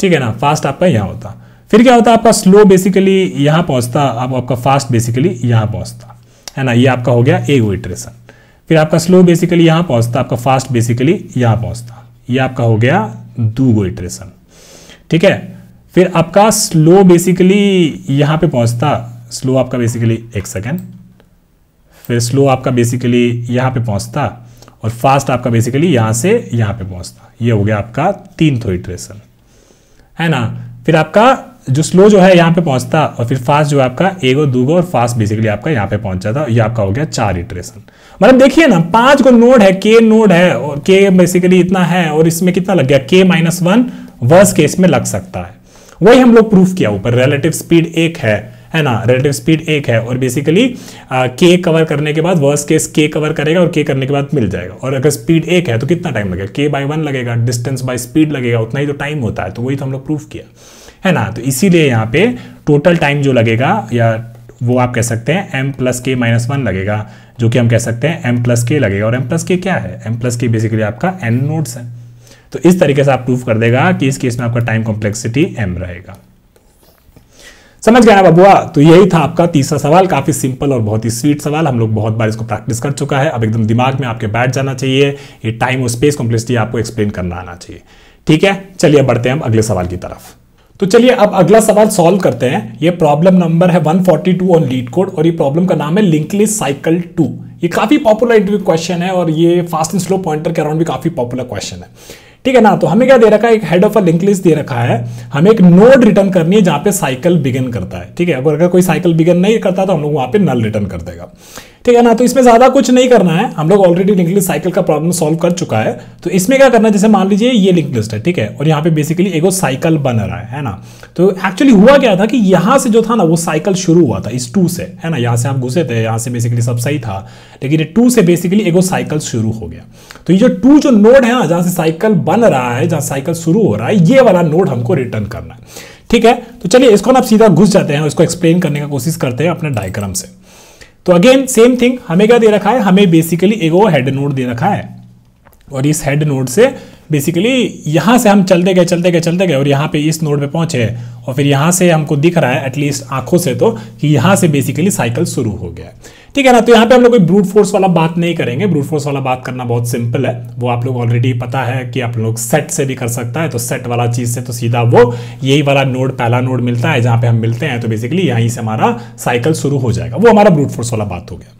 ठीक है ना, फास्ट आपका यहाँ होता। फिर क्या होता है, आपका स्लो बेसिकली यहाँ पहुँचता, अब आपका फास्ट बेसिकली यहाँ पहुँचता, है ना, ये आपका हो गया एक इटरेशन। फिर आपका स्लो बेसिकली यहाँ पहुँचता, आपका फास्ट बेसिकली यहाँ पहुँचता, ये आपका हो गया 2 इटरेशन। ठीक है, फिर आपका स्लो बेसिकली यहाँ पे पहुँचता, स्लो आपका बेसिकली 1 सेकेंड, फिर स्लो आपका बेसिकली यहाँ पे पहुँचता और फास्ट आपका बेसिकली यहाँ से यहाँ पे पहुँचता, ये हो गया आपका 3 इटरेशन, है ना। फिर आपका जो स्लो जो है यहाँ पे पहुँचता और फिर फास्ट जो है आपका 1 और 2 और फास्ट बेसिकली आपका यहाँ पे पहुँच जाता, ये आपका हो गया 4 इटरेशन। मतलब देखिए ना, 5 को नोड है, के नोड है और के बेसिकली इतना है और इसमें कितना लग गया, k-1 वर्स्ट केस में लग सकता है। वही हम लोग प्रूफ किया ऊपर, रिलेटिव स्पीड 1 है ना, रिलेटिव स्पीड 1 है और बेसिकली के कवर करने के बाद वर्स्ट केस के कवर करेगा और के करने के बाद मिल जाएगा। और अगर स्पीड 1 है तो कितना टाइम लगेगा, k/1 लगेगा, डिस्टेंस बाय स्पीड लगेगा, उतना ही तो टाइम होता है। तो वही तो हम लोग प्रूफ किया, है ना। तो इसीलिए यहाँ पे टोटल टाइम जो लगेगा, या वो आप कह सकते हैं m + k-1 लगेगा, जो कि हम कह सकते हैं m + k लगेगा। और m + k क्या है, m + k बेसिकली आपका n नोड्स है। तो इस तरीके से आप प्रूफ कर देगा कि इस केस में आपका टाइम कॉम्प्लेक्सिटी m रहेगा। समझ गया ना बबुआ। तो यही था आपका तीसरा सवाल, काफी सिंपल और बहुत ही स्वीट सवाल। हम लोग बहुत बार इसको प्रैक्टिस कर चुका है, अब एकदम दिमाग में आपके बैठ जाना चाहिए। ये टाइम और स्पेस कॉम्प्लेक्सिटी आपको एक्सप्लेन करना आना चाहिए। ठीक है, चलिए बढ़ते हैं हम अगले सवाल की तरफ। तो चलिए अब अगला सवाल सॉल्व करते हैं। ये प्रॉब्लम नंबर है 142 ऑन लीड कोड और ये प्रॉब्लम का नाम है लिंक लिस्ट साइकिल 2। ये काफी पॉपुलर इंटरव्यू क्वेश्चन है और ये फास्ट एंड स्लो पॉइंटर के अराउंड भी काफी पॉपुलर क्वेश्चन है। ठीक है ना। तो हमें क्या दे रखा है, एक head of a link list दे रखा है, हमें एक नोड रिटर्न करनी है जहां पे साइकिल बिगिन करता है। ठीक है, अगर कोई साइकिल बिगिन नहीं करता तो हम लोग वहां पे नल रिटर्न कर देगा। ठीक है ना। तो इसमें ज्यादा कुछ नहीं करना है, हम लोग ऑलरेडी लिंक लिस्ट साइकिल का प्रॉब्लम सॉल्व कर चुका है। तो इसमें क्या करना है, जैसे मान लीजिए ये लिंक लिस्ट है, ठीक है, और यहाँ पे बेसिकली एक साइकिल बन रहा है ना। तो एक्चुअली हुआ क्या था कि यहाँ से जो था ना वो साइकिल शुरू हुआ था इस 2 से, है ना। यहाँ से आप घुसे थे, यहाँ से बेसिकली सब सही था, लेकिन ये 2 से बेसिकली एक साइकिल शुरू हो गया। तो ये जो 2 जो नोड है ना, जहां से साइकिल बन रहा है, जहां साइकिल शुरू हो रहा है, ये वाला नोड हमको रिटर्न करना है। ठीक है, तो चलिए इसको ना सीधा घुस जाते हैं और इसको एक्सप्लेन करने का कोशिश करते हैं अपने डायग्राम से। तो अगेन सेम थिंग, हमें क्या दे रखा है, हमें बेसिकली एक हेड नोड दे रखा है और इस हेड नोड से बेसिकली यहां से हम चलते गए और यहाँ पे इस नोड पे पहुंचे और फिर यहाँ से हमको दिख रहा है एटलीस्ट आंखों से तो कि यहाँ से बेसिकली साइकिल शुरू हो गया है। ठीक है ना। तो यहाँ पे हम लोग कोई ब्रूट फोर्स वाला बात नहीं करेंगे, ब्रूट फोर्स वाला बात करना बहुत सिंपल है, वो आप लोग ऑलरेडी पता है कि आप लोग सेट से भी कर सकता है। तो सेट वाला चीज से तो सीधा वो यही वाला नोड, पहला नोड मिलता है जहां पे हम मिलते हैं, तो बेसिकली यहीं से हमारा साइकिल शुरू हो जाएगा, वो हमारा ब्रूट फोर्स वाला बात हो गया।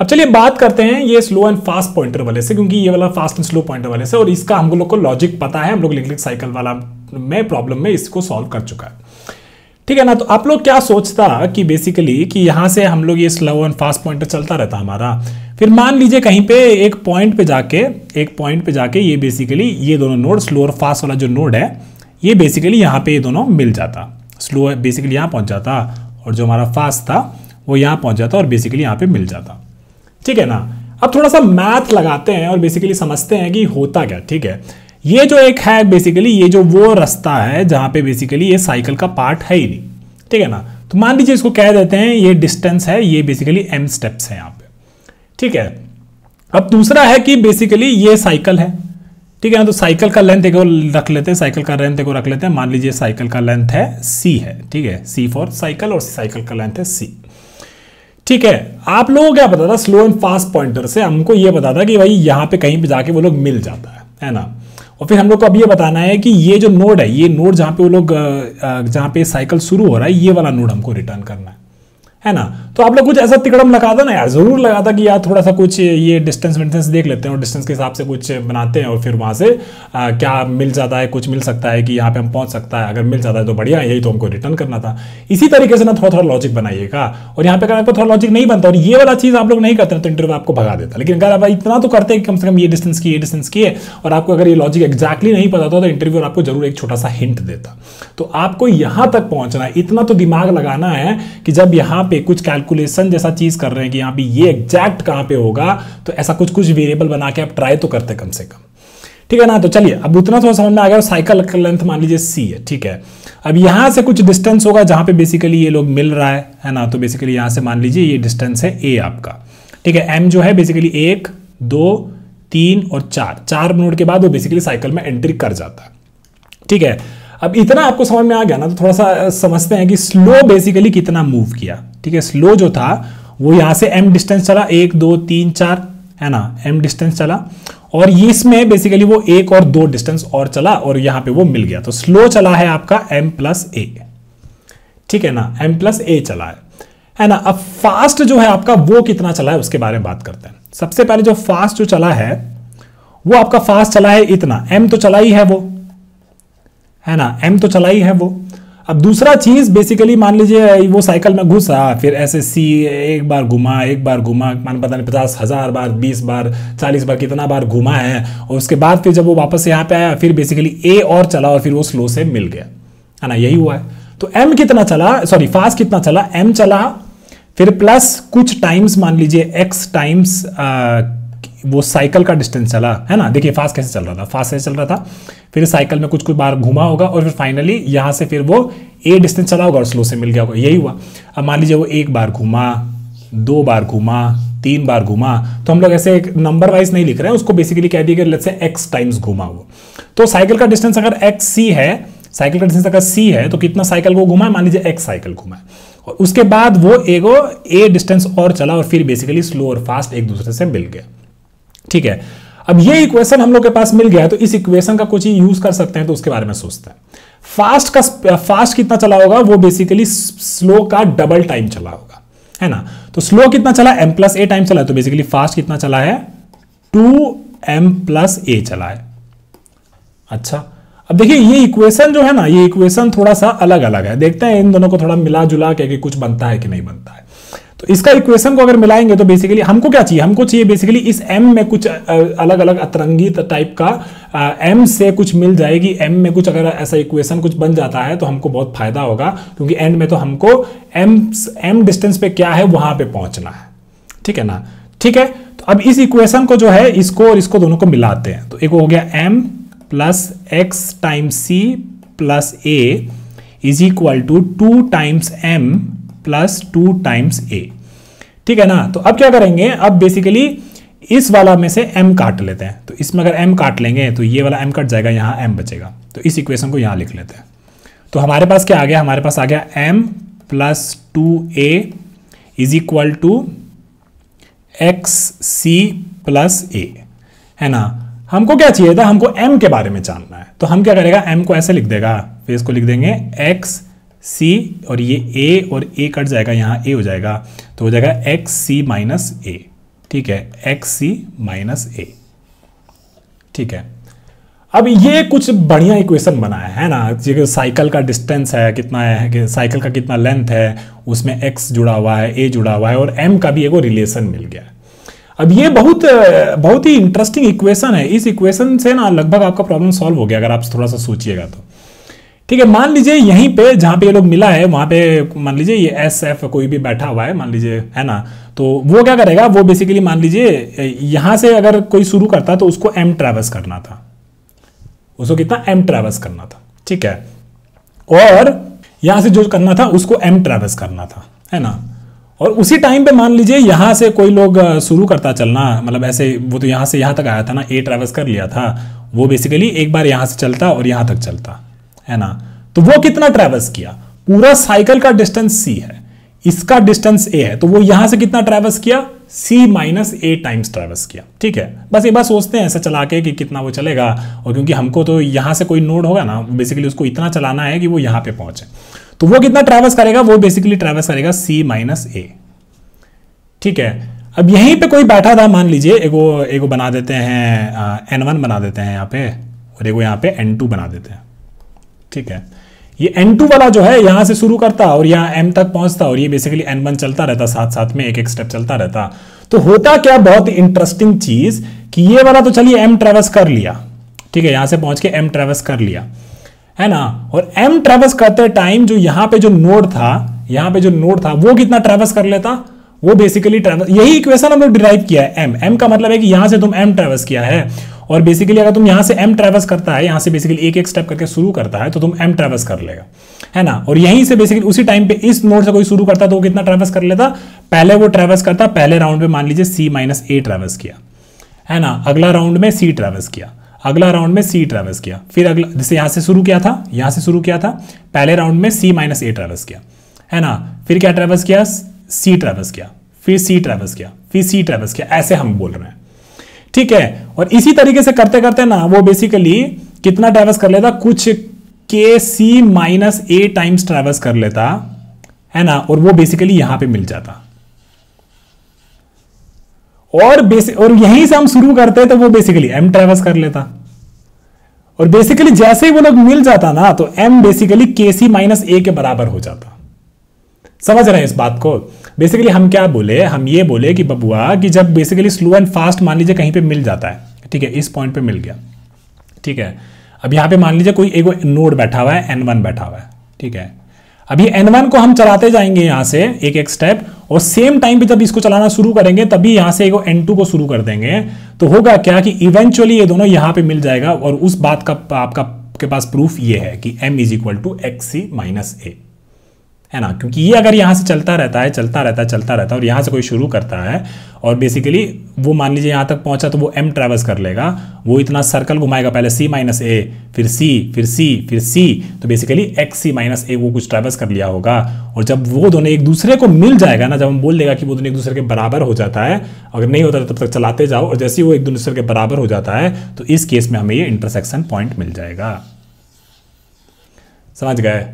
अब चलिए बात करते हैं ये स्लो एंड फास्ट पॉइंटर वाले से, क्योंकि ये वाला फास्ट एंड स्लो पॉइंटर वाले से और इसका हम लोग को लॉजिक पता है, हम लोग लिंक लिस्ट साइकिल वाला में प्रॉब्लम में इसको सॉल्व कर चुका है। ठीक है ना। तो आप लोग क्या सोचता कि बेसिकली कि यहां से हम लोग ये स्लो एंड फास्ट पॉइंटर चलता रहता हमारा, फिर मान लीजिए कहीं पे एक पॉइंट पे जाके ये बेसिकली ये दोनों नोड, स्लो और फास्ट वाला जो नोड है, ये बेसिकली यहाँ पे ये दोनों मिल जाता। स्लो बेसिकली यहाँ पहुंच जाता और जो हमारा फास्ट था वो यहाँ पहुंच जाता और बेसिकली यहाँ पे मिल जाता। ठीक है ना। अब थोड़ा सा मैथ लगाते हैं और बेसिकली समझते हैं कि होता क्या। ठीक है, ये जो एक है बेसिकली ये जो वो रास्ता है जहां पे बेसिकली ये साइकिल का पार्ट है ही नहीं। ठीक है ना। तो मान लीजिए इसको कह देते हैं ये डिस्टेंस है, ये बेसिकली m स्टेप्स है यहाँ पे। ठीक है, अब दूसरा है कि बेसिकली ये साइकिल है। ठीक है ना। तो साइकिल का लेंथ एक रख लेते हैं, साइकिल का लेंथ एक रख लेते हैं, मान लीजिए साइकिल का लेंथ है c है। ठीक है, c फॉर साइकिल और साइकिल का लेंथ है c। ठीक है, आप लोगों को क्या पता था, स्लो एंड फास्ट पॉइंटर से हमको ये पता था कि भाई यहाँ पे कहीं पे जाके वो लोग मिल जाता है ना। और फिर हम लोग को अब ये बताना है कि ये जो नोड है, ये नोड जहाँ पे वो लोग जहाँ पे साइकिल शुरू हो रहा है, ये वाला नोड हमको रिटर्न करना है ना। तो आप लोग कुछ ऐसा तिकड़म लगाता ना यार, जरूर लगाता कि यार थोड़ा सा कुछ ये डिस्टेंस देख लेते हैं और डिस्टेंस के हिसाब से कुछ बनाते हैं और फिर वहां से क्या मिल जाता है, कुछ मिल सकता है कि यहाँ पे हम पहुंच सकता है, अगर मिल जाता है तो बढ़िया, यही तो हमको रिटर्न करना था। इसी तरीके से ना थोड़ा थोड़ा लॉजिक बनाइएगा। और यहाँ पे अगर आपको थोड़ा लॉजिक नहीं बनता और ये वाला चीज आप लोग नहीं करते तो इंटरव्यू आपको भगा देता। लेकिन अगर आप इतना तो करते हैं कि कम से कम ये डिस्टेंस की है और आपको अगर ये लॉजिक एक्जैक्टली नहीं पता था तो इंटरव्यू आपको जरूर एक छोटा सा हिंट देता। तो आपको यहां तक पहुंचना है, इतना तो दिमाग लगाना है कि जब यहाँ पे कुछ कैलकुलेशन जैसा चीज कर रहे हैं कि यहाँ पे ये एग्जैक्ट कहां पे होगा, तो ऐसा कुछ वेरिएबल बना के आप ट्राई तो करते कम से कम। ठीक है ना। तो चलिए अब उतना थोड़ा समझ में आ गया। साइकिल का लेंथ मान लीजिए c है। ठीक है, अब यहां से कुछ डिस्टेंस होगा जहां पे बेसिकली ये लोग मिल रहा है ना। तो बेसिकली यहां से मान लीजिए ये डिस्टेंस है a आपका। ठीक है, m जो है बेसिकली 1 2 3 और 4 नोड के बाद वो बेसिकली साइकिल में एंट्री कर जाता है। ठीक है, अब इतना आपको समझ में आ गया ना, तो थोड़ा सा समझते हैं कि स्लो बेसिकली कितना मूव किया। ठीक है, स्लो जो था वो यहां से m डिस्टेंस चला, 1 2 3 4 है ना, m डिस्टेंस चला, और इसमें बेसिकली वो 1 और 2 डिस्टेंस और चला और यहां पे वो मिल गया। तो स्लो चला है आपका m+a, ठीक है ना, m+a चला है ना। अब फास्ट जो है आपका वो कितना चला है उसके बारे में बात करते हैं। सबसे पहले जो फास्ट जो चला है वो आपका फास्ट चला है इतना, m तो चला ही है वो, है ना, m तो चला ही है वो। अब दूसरा चीज बेसिकली मान लीजिए वो साइकिल में घुसा, फिर ऐसे सी एक बार घुमा मान पता नहीं 50,000 बार, 20 बार, 40 बार, कितना बार घुमा है, और उसके बाद फिर जब वो वापस यहाँ पे आया फिर बेसिकली ए और चला और फिर वो स्लो से मिल गया, है ना, यही हुआ है। तो m कितना चला, सॉरी फास्ट कितना चला, m चला, फिर प्लस कुछ टाइम्स मान लीजिए x टाइम्स वो साइकिल का डिस्टेंस चला, है ना। देखिए फास्ट कैसे चल रहा था, फास्ट कैसे चल रहा था, फिर साइकिल में कुछ कुछ बार घुमा होगा और फिर फाइनली यहां से फिर वो a डिस्टेंस चला होगा और स्लो से मिल गया होगा, यही हुआ। अब मान लीजिए वो 1 बार घुमा, 2 बार घुमा, 3 बार घुमा, तो हम लोग ऐसे एक नंबर वाइज नहीं लिख रहे हैं उसको, बेसिकली कह दिए कि लेट्स से x टाइम्स घुमा वो। तो साइकिल का डिस्टेंस अगर xc है, साइकिल का डिस्टेंस अगर c है तो कितना साइकिल को घुमा है, मान लीजिए x साइकिल घुमा है, और उसके बाद वो एगो a डिस्टेंस और चला और फिर बेसिकली स्लो और फास्ट एक दूसरे से मिल गया। ठीक है, अब ये इक्वेशन हम लोग के पास मिल गया, तो इस इक्वेशन का कुछ यूज कर सकते हैं, तो उसके बारे में सोचते हैं। फास्ट कितना चला होगा, वो बेसिकली स्लो का डबल टाइम चला होगा, है ना। तो स्लो कितना चला, m+a टाइम चला है, तो बेसिकली फास्ट कितना चला है, 2m+a चला है। अच्छा, अब देखिए ये इक्वेशन जो है ना, ये इक्वेशन थोड़ा सा अलग अलग है, देखते हैं इन दोनों को थोड़ा मिला जुला के कुछ बनता है कि नहीं बनता है। तो इसका इक्वेशन को अगर मिलाएंगे तो बेसिकली हमको क्या चाहिए, हमको चाहिए बेसिकली इस m में कुछ अलग अलग अतरंगी टाइप का m से कुछ मिल जाएगी, m में कुछ अगर ऐसा इक्वेशन कुछ बन जाता है तो हमको बहुत फायदा होगा, क्योंकि एंड में तो हमको m डिस्टेंस पे क्या है वहां पे पहुंचना है, ठीक है ना। ठीक है, तो अब इस इक्वेशन को जो है इसको और इसको दोनों को मिलाते हैं, तो एक हो गया m plus x times c plus a is equal to 2 times m plus 2 times a, ठीक है ना। तो अब क्या करेंगे, अब बेसिकली इस वाला में से m काट लेते हैं, तो इसमें अगर m काट लेंगे तो ये वाला m कट जाएगा, यहाँ m बचेगा, तो इस इक्वेशन को यहाँ लिख लेते हैं। तो हमारे पास क्या आ गया, हमारे पास आ गया m plus 2a is equal to xc plus a, है ना। हमको क्या चाहिए था, हमको m के बारे में जानना है, तो हम क्या करेगा, m को ऐसे लिख देगा, फिर इसको लिख देंगे x c और ये a और a कट जाएगा, यहाँ a हो जाएगा, तो हो जाएगा xc माइनस a, ठीक है, xc माइनस a, ठीक है। अब ये कुछ बढ़िया इक्वेशन बना है ना, साइकिल का डिस्टेंस है कितना है, कि साइकिल का कितना लेंथ है, उसमें x जुड़ा हुआ है, a जुड़ा हुआ है और m का भी एगो रिलेशन मिल गया है। अब ये बहुत ही इंटरेस्टिंग इक्वेशन है, इस इक्वेशन से ना लगभग आपका प्रॉब्लम सॉल्व हो गया अगर आप थोड़ा सा सोचिएगा तो। ठीक है, मान लीजिए यहीं पे जहां पे ये लोग मिला है वहां पे मान लीजिए ये एस एफ कोई भी बैठा हुआ है मान लीजिए, है ना, तो वो क्या करेगा, वो बेसिकली मान लीजिए यहां से अगर कोई शुरू करता तो उसको m ट्रैवर्स करना था, उसको कितना m ट्रैवर्स करना था, ठीक है, और यहां से जो करना था उसको m ट्रैवर्स करना था, है ना। और उसी टाइम पे मान लीजिए यहां से कोई लोग शुरू करता चलना, मतलब ऐसे वो तो यहां से यहां तक आया था ना, a ट्रैवर्स कर लिया था, वो बेसिकली एक बार यहां से चलता और यहां तक चलता, है ना। तो वो कितना ट्रैवर्स किया, पूरा साइकिल का डिस्टेंस c है, इसका डिस्टेंस a है, तो वो यहां से कितना ट्रैवर्स किया, c minus a times traverse किया, ठीक है। बस एक बार सोचते हैं ऐसा चला के कि कितना वो चलेगा, और क्योंकि हमको तो यहां से कोई नोड होगा ना, बेसिकली उसको इतना चलाना है कि वो यहां पे पहुंचे, तो वो कितना ट्रैवर्स करेगा, वो बेसिकली ट्रैवर्स करेगा c माइनस a, ठीक है। अब यहीं पे कोई बैठा था, मान लीजिए एगो बना देते हैं n1 बना देते हैं यहाँ पे, और एगो यहाँ पे n2 बना देते हैं, ठीक है। ये n2 वाला जो है यहां से शुरू करता और यहाँ m तक पहुंचता, और ये बेसिकली n1 चलता रहता, साथ साथ में एक एक स्टेप चलता रहता। तो होता क्या, बहुत इंटरेस्टिंग चीज कि ये वाला तो चलिए m ट्रैवर्स कर लिया, ठीक है, यहां से पहुंच के m ट्रैवर्स कर लिया, है ना। और m ट्रैवर्स करते टाइम जो यहाँ पे जो नोड था, वो कितना ट्रैवर्स कर लेता, वो बेसिकली ट्रैवर्स, यही इक्वेशन हम लोग डिराइव किया है, m का मतलब है कि यहां से तुम m ट्रैवर्स किया है, और बेसिकली अगर तुम यहां से m ट्रैवर्स करता है, यहां से बेसिकली एक एक स्टेप करके शुरू करता है, तो तुम m ट्रैवर्स कर लेगा, है ना। और यहीं से बेसिकली उसी टाइम पे इस नोड से कोई शुरू करता तो वो कितना ट्रैवर्स कर लेता, पहले वो ट्रैवर्स करता, पहले राउंड में मान लीजिए c माइनस a ट्रैवर्स किया, है ना, अगला राउंड में c ट्रैवर्स किया, अगला राउंड में सी ट्रैवर्स किया, फिर अगला जैसे यहां से शुरू किया था, यहां से शुरू किया था, पहले राउंड में सी माइनस ए ट्रैवर्स किया, है ना, फिर क्या ट्रैवर्स किया, सी ट्रैवर्स किया, फिर सी ट्रैवर्स किया, फिर सी ट्रैवर्स किया, ऐसे हम बोल रहे हैं, ठीक है। और इसी तरीके से करते करते ना वो बेसिकली कितना ट्रैवर्स कर लेता, कुछ के सी माइनस ए टाइम्स ट्रैवर्स कर लेता, है ना, और वो बेसिकली यहां पे मिल जाता। और यहीं से हम शुरू करते तो वो बेसिकली एम ट्रैवर्स कर लेता, और बेसिकली जैसे ही वो लोग मिल जाता ना तो एम बेसिकली के सी माइनस ए के बराबर हो जाता। समझ रहे हैं इस बात को? बेसिकली हम क्या बोले, हम ये बोले कि बबुआ कि जब बेसिकली स्लो एंड फास्ट मान लीजिए कहीं पे मिल जाता है, ठीक है, इस पॉइंट पे मिल गया, ठीक है। अब यहां पे मान लीजिए कोई एक नोड बैठा हुआ है, N1 बैठा हुआ है, ठीक है। अभी N1 को हम चलाते जाएंगे यहां से एक एक स्टेप, और सेम टाइम पे जब इसको चलाना शुरू करेंगे तभी यहां से एक N2 को शुरू कर देंगे, तो होगा क्या कि इवेंचुअली ये दोनों यहां पे मिल जाएगा। और उस बात का आपका के पास प्रूफ ये है कि m is equal to x c minus ए, है ना, क्योंकि ये अगर यहां से चलता रहता है चलता रहता है चलता रहता है, और यहां से कोई शुरू करता है और बेसिकली वो मान लीजिए यहां तक पहुंचा तो वो m ट्रैवर्स कर लेगा, वो इतना सर्कल घुमाएगा, पहले c माइनस ए, फिर c, फिर c, फिर c, तो बेसिकली एक्स सी माइनस ए वो कुछ ट्रैवर्स कर लिया होगा। और जब वो दोनों एक दूसरे को मिल जाएगा ना, जब हम बोल देगा कि वो दोनों एक दूसरे के बराबर हो जाता है, अगर नहीं होता तब तक चलाते जाओ, और जैसे ही वो एक दूसरे के बराबर हो जाता है तो इस केस में हमें ये इंटरसेक्शन पॉइंट मिल जाएगा। समझ गए,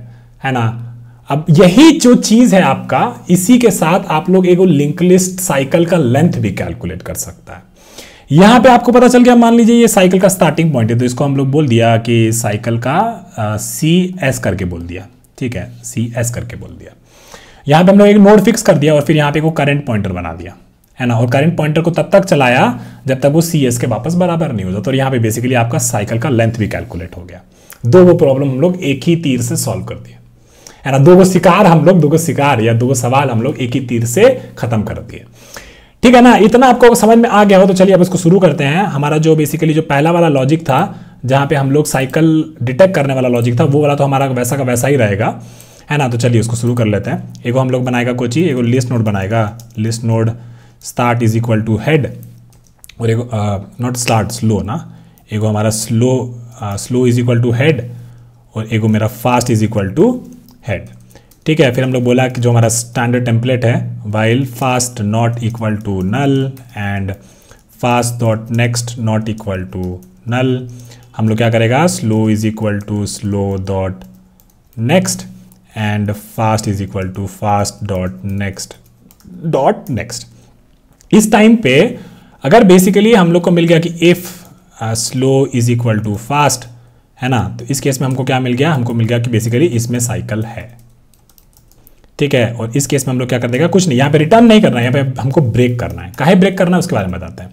है ना। अब यही जो चीज है आपका, इसी के साथ आप लोग एक लिंक लिस्ट साइकिल का लेंथ भी कैलकुलेट कर सकता है। यहां पे आपको पता चल गया, मान लीजिए ये साइकिल का स्टार्टिंग पॉइंट है, तो इसको हम लोग बोल दिया कि साइकिल का सी एस करके बोल दिया, ठीक है, सी एस करके बोल दिया। यहां पे हम लोग एक नोड फिक्स कर दिया और फिर यहां पे को करंट पॉइंटर बना दिया, है ना, और करंट पॉइंटर को तब तक चलाया जब तक वो सी एस के वापस बराबर नहीं हो जाता। और यहां पे बेसिकली आपका साइकिल का लेंथ भी कैलकुलेट हो गया। दो वो प्रॉब्लम हम लोग एक ही तीर से सॉल्व कर दिए, है ना, दो गो शिकार या दो गो सवाल हम लोग एक ही तीर से खत्म कर दिए, ठीक है ना। इतना आपको समझ में आ गया हो तो चलिए अब इसको शुरू करते हैं। हमारा जो बेसिकली जो पहला वाला लॉजिक था, जहां पे हम लोग साइकिल डिटेक्ट करने वाला लॉजिक था, वो वाला तो हमारा वैसा का वैसा ही रहेगा, है ना। तो चलिए उसको शुरू कर लेते हैं। एगो हम लोग बनाएगा कोई चीज, एगो लिस्ट नोड बनाएगा, list node start is equal to head, और एगो नॉट स्टार्ट, स्लो ना, एगो हमारा slow is equal to head, और एगो मेरा fast is equal to head, ठीक है। फिर हम लोग बोला कि जो हमारा स्टैंडर्ड टेम्पलेट है, while fast not equal to null and fast dot next not equal to null, हम लोग क्या करेगा, slow is equal to slow dot next and fast is equal to fast dot next. इस time पे अगर basically हम लोग को मिल गया कि if slow is equal to fast, है ना, तो इस केस में हमको क्या मिल गया, हमको मिल गया कि बेसिकली इसमें साइकिल है, ठीक है। और इस केस में हम लोग क्या कर देगा, कुछ नहीं, यहाँ पे रिटर्न नहीं करना है, यहाँ पे हमको ब्रेक करना है। काहे ब्रेक करना है उसके बारे में बताते हैं।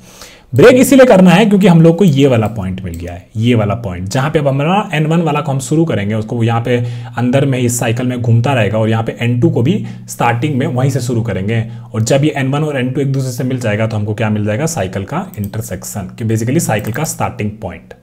ब्रेक इसीलिए करना है क्योंकि हम लोग को ये वाला पॉइंट मिल गया है, ये वाला पॉइंट जहां पे अब हमारा N1 वाला को हम शुरू करेंगे, उसको यहाँ पे अंदर में इस साइकिल में घूमता रहेगा, और यहाँ पे N2 को भी स्टार्टिंग में वहीं से शुरू करेंगे। और जब ये N1 और N2 एक दूसरे से मिल जाएगा तो हमको क्या मिल जाएगा, साइकिल का इंटरसेक्शन, कि बेसिकली साइकिल का स्टार्टिंग पॉइंट,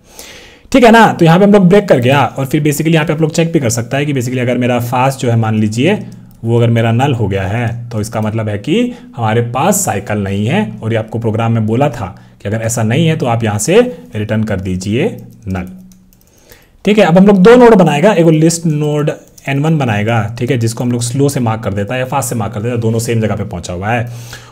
ठीक है ना। तो यहाँ पे हम लोग ब्रेक कर गया, और फिर बेसिकली यहाँ पे आप लोग चेक भी कर सकता है कि बेसिकली अगर मेरा फास्ट जो है मान लीजिए वो अगर मेरा नल हो गया है, तो इसका मतलब है कि हमारे पास साइकिल नहीं है। और ये आपको प्रोग्राम में बोला था कि अगर ऐसा नहीं है तो आप यहाँ से रिटर्न कर दीजिए नल, ठीक है। अब हम लोग दो नोड बनाएगा, एगो लिस्ट नोड N1 बनाएगा, ठीक है, जिसको हम लोग स्लो से मार्क कर देता है या फास्ट से मार्क कर देता है, दोनों सेम जगह पे पहुंचा हुआ है।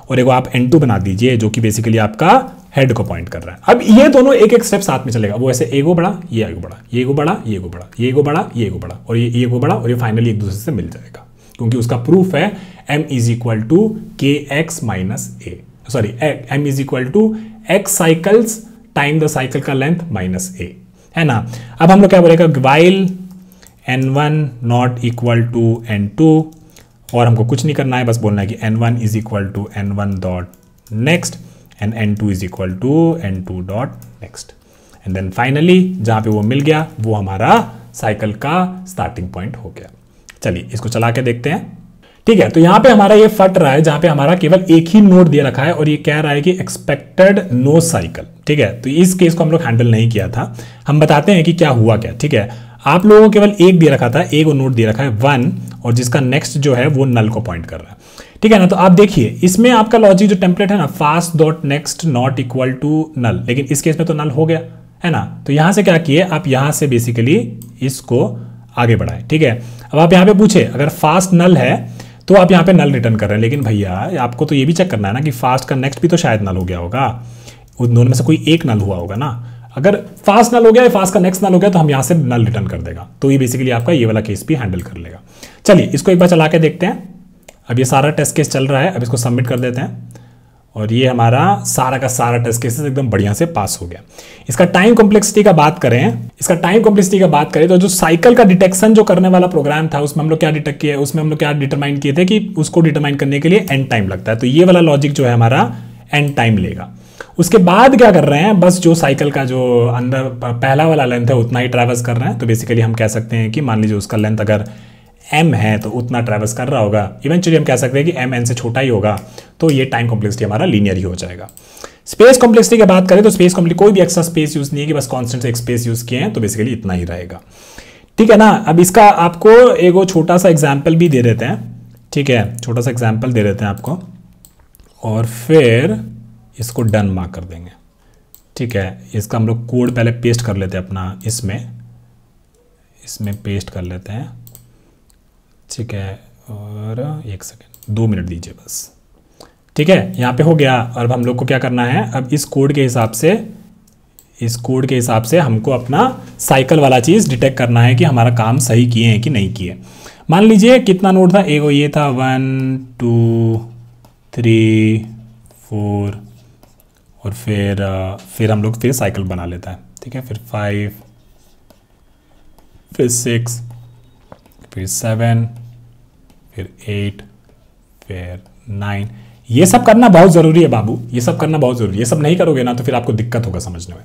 और एगो आप N2 बना दीजिए जो कि बेसिकली आपका हेड को पॉइंट कर रहा है। अब ये दोनों एक एक स्टेप साथ में चलेगा, वो ऐसे एगो बड़ा, ये एगो बड़ा, ये एगो बड़ा, ये एगो बड़ा, ये एगो बड़ा, ये एगो बड़ा, और ये एगो बड़ा, और ये फाइनली एक दूसरे से मिल जाएगा, क्योंकि उसका प्रूफ है m is equal to K X minus A, sorry m is equal to X cycles time the cycle का लेंथ माइनस ए, है ना। अब हम लोग क्या बोलेगा, while n1 not equal to n2, और हमको कुछ नहीं करना है, बस बोलना है कि n1 is equal to n1 dot next and n2 is equal to n2 dot next, and then finally जहां पे वो मिल गया वो हमारा साइकिल का स्टार्टिंग पॉइंट हो गया। चलिए इसको चला के देखते हैं, ठीक है। तो यहां पे हमारा ये फट रहा है जहां पे हमारा केवल एक ही नोड दे रखा है, और ये कह रहा है कि एक्सपेक्टेड नो साइकिल, ठीक है। तो इस केस को हम लोग हैंडल नहीं किया था, हम बताते हैं कि क्या हुआ क्या, ठीक है। आप लोगों को केवल एक दे रखा था, एक नोड दे रखा है 1, और जिसका नेक्स्ट जो है वो नल को पॉइंट कर रहा है, ठीक है ना। तो आप देखिए इसमें आपका लॉजिक जो टेम्पलेट है ना, fast dot next not equal to null, लेकिन इस केस में तो नल हो गया, है ना। तो यहाँ से क्या किए आप, यहाँ से बेसिकली इसको आगे बढ़ाए, ठीक है। अब आप यहाँ पे पूछे अगर फास्ट नल है तो आप यहाँ पे नल रिटर्न कर रहे हैं, लेकिन भैया आपको तो ये भी चेक करना है ना कि फास्ट का नेक्स्ट भी तो शायद नल हो गया होगा, उन दोनों में से कोई एक नल हुआ होगा ना। अगर फास्ट नल हो गया, फास्ट का नेक्स्ट नल हो गया, तो हम यहाँ से नल रिटर्न कर देगा, तो ये बेसिकली आपका ये वाला केस भी हैंडल कर लेगा। चलिए इसको एक बार चला के देखते हैं। अब ये सारा टेस्ट केस चल रहा है, अब इसको सबमिट कर देते हैं और ये हमारा सारा का सारा टेस्ट केसेस एकदम बढ़िया से पास हो गया। इसका टाइम कॉम्प्लेक्सिटी का बात करें, तो जो साइकिल का डिटेक्शन जो करने वाला प्रोग्राम था उसमें हम लोग क्या डिटेक्ट किया, उसमें हम लोग क्या डिटरमाइन किए थे कि उसको डिटरमाइन करने के लिए एन टाइम लगता है, तो ये वाला लॉजिक जो है हमारा एन टाइम लेगा। उसके बाद क्या कर रहे हैं, बस जो साइकिल का जो अंदर पहला वाला लेंथ है उतना ही ट्रैवर्स कर रहे हैं। तो बेसिकली हम कह सकते हैं कि मान लीजिए उसका लेंथ अगर m है तो उतना ट्रैवर्स कर रहा होगा, इवेंचुअली हम कह सकते हैं कि m n से छोटा ही होगा, तो ये टाइम कॉम्प्लेक्सिटी हमारा लीनियर ही हो जाएगा। स्पेस कॉम्प्लेक्सिटी की बात करें तो स्पेस कॉम्प्लेक्सिटी कोई भी एक्स्ट्रा स्पेस यूज नहीं है कि बस कांस्टेंट से एक स्पेस यूज किए हैं, तो बेसिकली इतना ही रहेगा, ठीक है ना। अब इसका आपको एक छोटा सा एग्जाम्पल भी दे देते हैं, ठीक है, छोटा सा एग्जाम्पल दे देते हैं आपको और फिर इसको डन मार्क कर देंगे, ठीक है। इसका हम लोग कोड पहले पेस्ट कर लेते हैं अपना, इसमें पेस्ट कर लेते हैं, ठीक है। और 1 सेकेंड 2 मिनट दीजिए बस, ठीक है। यहाँ पे हो गया। और अब हम लोग को क्या करना है, अब इस कोड के हिसाब से हमको अपना साइकिल वाला चीज़ डिटेक्ट करना है कि हमारा काम सही किए हैं कि नहीं किए। मान लीजिए कितना नोड था, एगो ये था 1 2 3 4 और फिर हम लोग फिर साइकिल बना लेता है, ठीक है। फिर 5 फिर 6 फिर 7 फिर 8 फिर 9, ये सब करना बहुत ज़रूरी है बाबू, ये सब करना बहुत ज़रूरी है। ये सब नहीं करोगे ना तो फिर आपको दिक्कत होगा समझने में,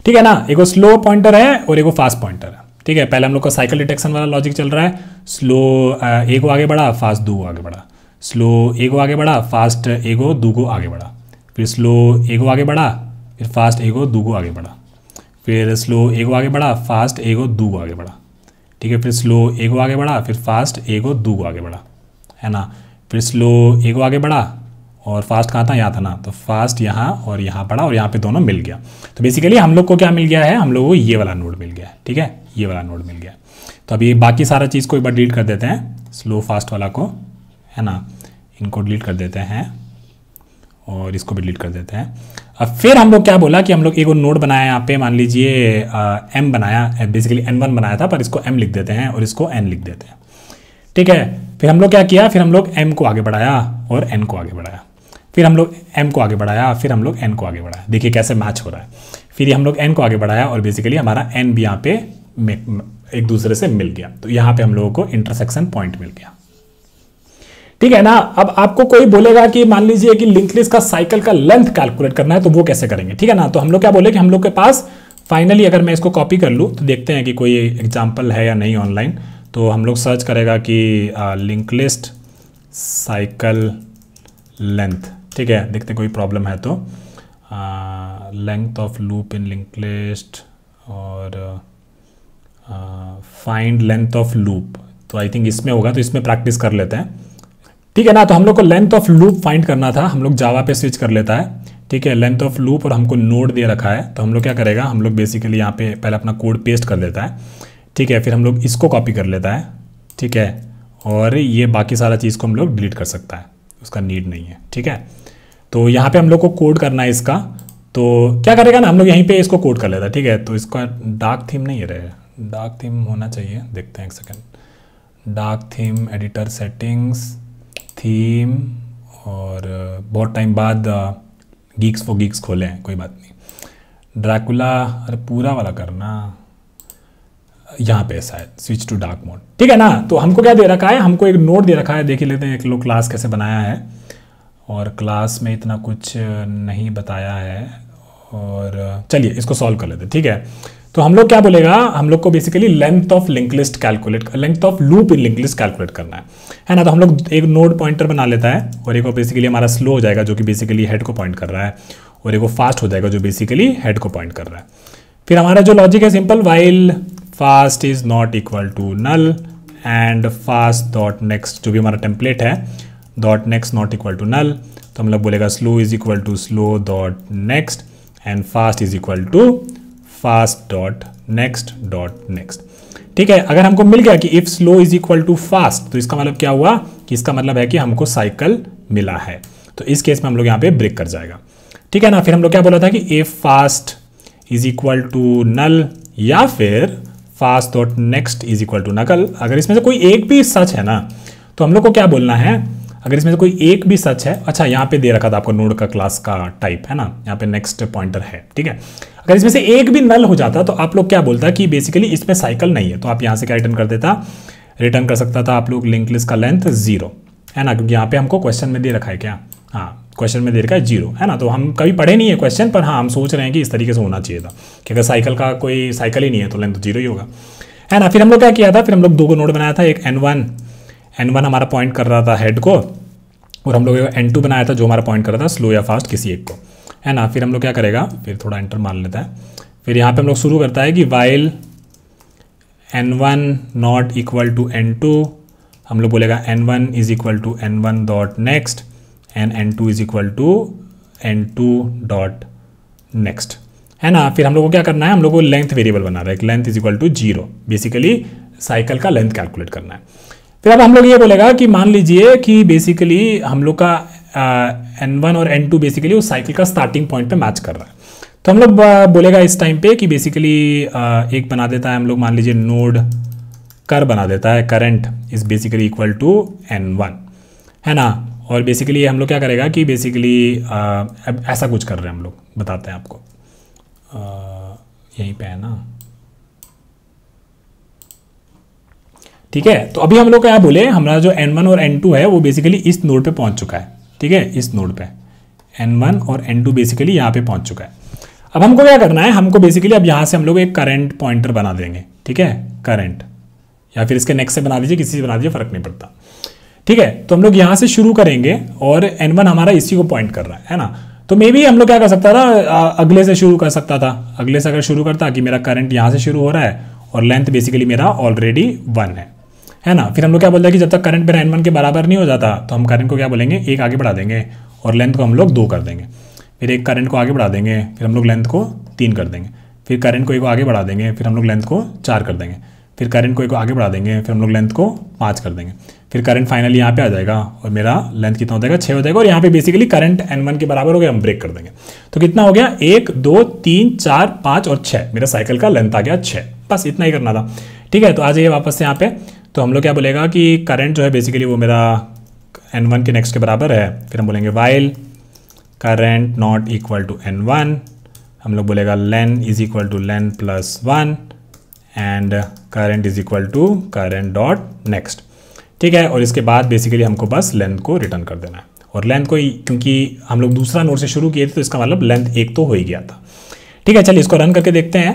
ठीक है ना। एगो स्लो पॉइंटर है और एगो फास्ट पॉइंटर है, ठीक है। पहले हम लोग का साइकिल डिटेक्शन वाला लॉजिक चल रहा है, स्लो एगो आगे बढ़ा, फास्ट दूगो आगे बढ़ा, स्लो एगो आगे बढ़ा, फास्ट एगो दूगो आगे बढ़ा, फिर स्लो एगो आगे बढ़ा, फिर फास्ट एगो दूगो आगे बढ़ा, फिर स्लो एगो आगे बढ़ा, फास्ट एगो दूगो आगे बढ़ा, ठीक है। फिर स्लो एगो आगे बढ़ा, फिर फास्ट एगो दूगो आगे बढ़ा, है ना। फिर स्लो एगो आगे बढ़ा और फास्ट कहाँ था, यहाँ था ना, तो फास्ट यहाँ और यहाँ पड़ा और यहाँ पे दोनों मिल गया। तो बेसिकली हम लोग को क्या मिल गया है, हम लोग को ये वाला नोड मिल गया है, ठीक है, ये वाला नोड मिल गया। तो अभी बाकी सारा चीज़ को एक बार डिलीट कर देते हैं, स्लो फास्ट वाला को, है ना, इनको डिलीट कर देते हैं और इसको भी डिलीट कर देते हैं। अब फिर हम लोग क्या बोला कि हम लोग एक नोड बनाया यहाँ पे, मान लीजिए m बनाया, बेसिकली n1 बनाया था पर इसको m लिख देते हैं और इसको n लिख देते हैं, ठीक है। फिर हम लोग क्या किया, फिर हम लोग m को आगे बढ़ाया और n को आगे बढ़ाया, फिर हम लोग m को आगे बढ़ाया, फिर हम लोग n को आगे बढ़ाया। देखिए कैसे मैच हो रहा है। फिर हम लोग n को आगे बढ़ाया और बेसिकली हमारा n भी यहाँ पे एक दूसरे से मिल गया, तो यहाँ पे हम लोगों को इंटरसेक्शन पॉइंट मिल गया, ठीक है ना। अब आपको कोई बोलेगा कि मान लीजिए कि लिंक लिस्ट का साइकिल का लेंथ कैलकुलेट करना है, तो वो कैसे करेंगे, ठीक है ना। तो हम लोग क्या बोले कि हम लोग के पास फाइनली अगर मैं इसको कॉपी कर लूँ तो देखते हैं कि कोई एग्जाम्पल है या नहीं ऑनलाइन। तो हम लोग सर्च करेगा कि लिंक लिस्ट साइकिल लेंथ, ठीक है, देखते कोई प्रॉब्लम है तो length of loop in link list और फाइंड लेंथ ऑफ लूप, तो आई थिंक इसमें होगा, तो इसमें प्रैक्टिस कर लेते हैं, ठीक है ना। तो हम लोग को लेंथ ऑफ लूप फाइंड करना था, हम लोग जावा पे स्विच कर लेता है, ठीक है। लेंथ ऑफ लूप और हमको नोड दे रखा है, तो हम लोग क्या करेगा, हम लोग बेसिकली यहाँ पे पहले अपना कोड पेस्ट कर लेता है, ठीक है। फिर हम लोग इसको कॉपी कर लेता है, ठीक है, और ये बाकी सारा चीज़ को हम लोग डिलीट कर सकता है, उसका नीड नहीं है, ठीक है। तो यहाँ पे हम लोग को कोड करना है इसका, तो क्या करेगा ना, हम लोग यहीं पे इसको कोड कर लेता है, ठीक है। तो इसका डार्क थीम नहीं है, डार्क थीम होना चाहिए, देखते हैं एक second, dark theme editor settings theme, और बहुत टाइम बाद गीक्स फॉर गीक्स खोले हैं, कोई बात नहीं। ड्रैकुला, अरे पूरा वाला करना, यहाँ पे शायद स्विच टू डार्क मोड, ठीक है ना। तो हमको क्या दे रखा है, हमको एक नोड दे रखा है, देख ही लेते हैं एक लोग क्लास कैसे बनाया है, और क्लास में इतना कुछ नहीं बताया है, और चलिए इसको सॉल्व कर लेते हैं, ठीक है। तो हम लोग क्या बोलेगा, हम लोग को basically length of link list calculate, length of loop in link list calculate करना है ना। तो हम लोग एक नोड पॉइंटर बना लेता है, और एक बेसिकली हमारा स्लो हो जाएगा जो कि बेसिकली हेड को पॉइंट कर रहा है, और एक फास्ट हो जाएगा जो बेसिकली हेड को पॉइंट कर रहा है। फिर हमारा जो लॉजिक है simple, while fast is not equal to null and fast dot next, जो भी हमारा टेम्पलेट है, dot next not equal to null, तो हम लोग बोलेगा slow is equal to slow dot next and fast is equal to fast dot next. ठीक है, अगर हमको मिल गया कि if slow is equal to fast, तो इसका मतलब क्या हुआ कि इसका मतलब है कि हमको साइकिल मिला है। तो इस केस में हम लोग यहाँ पे ब्रेक कर जाएगा। ठीक है ना। फिर हम लोग क्या बोला था कि if fast is equal to null या फिर fast dot next is equal to null. अगर इसमें से कोई एक भी सच है ना, तो हम लोग को क्या बोलना है, अगर इसमें से कोई एक भी सच है, अच्छा यहाँ पे दे रखा था आपको नोड का क्लास का टाइप है ना, यहाँ पे नेक्स्ट पॉइंटर है। ठीक है, अगर इसमें से एक भी नल हो जाता तो आप लोग क्या बोलता कि बेसिकली इसमें साइकिल नहीं है, तो आप यहाँ से क्या रिटर्न कर देता, रिटर्न कर सकता था आप लोग लिंक लिस्ट का लेंथ 0 है ना, क्योंकि यहाँ पे हमको क्वेश्चन में दे रखा है क्या, हाँ क्वेश्चन में दे रखा है 0 है ना। तो हम कभी पढ़े नहीं है क्वेश्चन, पर हाँ हम सोच रहे हैं कि इस तरीके से होना चाहिए था कि अगर साइकिल का कोई साइकिल ही नहीं है तो लेंथ 0 ही होगा, है ना। फिर हम लोग क्या किया था, फिर हम लोग 2 को नोड बनाया था, एक N1 हमारा पॉइंट कर रहा था हेड को, और हम लोग N2 बनाया था जो हमारा पॉइंट कर रहा था स्लो या फास्ट किसी एक को, है ना। फिर हम लोग क्या करेगा, फिर थोड़ा एंटर मान लेता है, फिर यहाँ पे हम लोग शुरू करता है कि while N1 not equal to N2, हम लोग बोलेगा N1 is equal to N1 dot next and N2 is equal to N2 dot next, है ना। फिर हम लोग को क्या करना है, हम लोग को लेंथ वेरिएबल बना रहा है, length is equal to 0, basically cycle का लेंथ कैलकुलेट करना है। फिर अब हम लोग ये बोलेगा कि मान लीजिए कि बेसिकली हम लोग का N1 और N2 बेसिकली उस साइकिल का स्टार्टिंग पॉइंट पे मैच कर रहा है, तो हम लोग बोलेगा इस टाइम पे कि बेसिकली एक बना देता है हम लोग, मान लीजिए नोड कर बना देता है, current is basically equal to N1, है ना। और बेसिकली हम लोग क्या करेगा कि बेसिकली अब ऐसा कुछ कर रहे हैं हम लोग, बताते हैं आपको, यहीं पे है ना। ठीक है, तो अभी हम लोग क्या बोले, हमारा जो N1 और N2 है वो बेसिकली इस नोड पे पहुंच चुका है। ठीक है, इस नोड पे N1 और N2 बेसिकली यहाँ पे पहुंच चुका है। अब हमको क्या करना है, हमको बेसिकली अब यहाँ से हम लोग एक करंट पॉइंटर बना देंगे। ठीक है, करंट, या फिर इसके नेक्स्ट से बना दीजिए, किसी से बना दीजिए, फर्क नहीं पड़ता। ठीक है, तो हम लोग यहाँ से शुरू करेंगे और N1 हमारा इसी को पॉइंट कर रहा है ना। तो मे बी हम लोग क्या कर सकता था, अगले से शुरू कर सकता था, अगले से अगर शुरू करता कि मेरा करंट यहाँ से शुरू हो रहा है और लेंथ बेसिकली मेरा ऑलरेडी 1 है ना। फिर हम लोग क्या बोलते हैं कि जब तक करंट मेरा N1 के बराबर नहीं हो जाता तो हम करंट को क्या बोलेंगे, एक आगे बढ़ा देंगे और लेंथ को हम लोग 2 कर देंगे, फिर एक करंट को आगे बढ़ा देंगे, फिर हम लोग लेंथ को 3 कर देंगे, फिर करंट को एक आगे बढ़ा देंगे, फिर हम लोग लेंथ को 4 कर देंगे, फिर करंट को एक आगे बढ़ा देंगे, फिर हम लोग लेंथ को 5 कर देंगे, फिर करंट फाइनली यहाँ पे आ जाएगा और मेरा लेंथ कितना हो जाएगा, 6 हो जाएगा, और यहाँ पे बेसिकली करंट N1 के बराबर हो गया, हम ब्रेक कर देंगे। तो कितना हो गया, 1 2 3 4 5 और 6, मेरा साइकिल का लेंथ आ गया 6, बस इतना ही करना था। ठीक है, तो आ जाइए वापस से यहाँ पे, तो हम लोग क्या बोलेगा कि करंट जो है बेसिकली वो मेरा N1 के नेक्स्ट के बराबर है, फिर हम बोलेंगे while current not equal to N1, हम लोग बोलेगा len is equal to len plus 1 and current is equal to current dot next. ठीक है, और इसके बाद बेसिकली हमको बस लेंथ को रिटर्न कर देना है, और लेंथ को क्योंकि हम लोग दूसरा नोड से शुरू किए थे तो इसका मतलब लेंथ 1 तो हो ही गया था। ठीक है, चलिए इसको रन करके देखते हैं,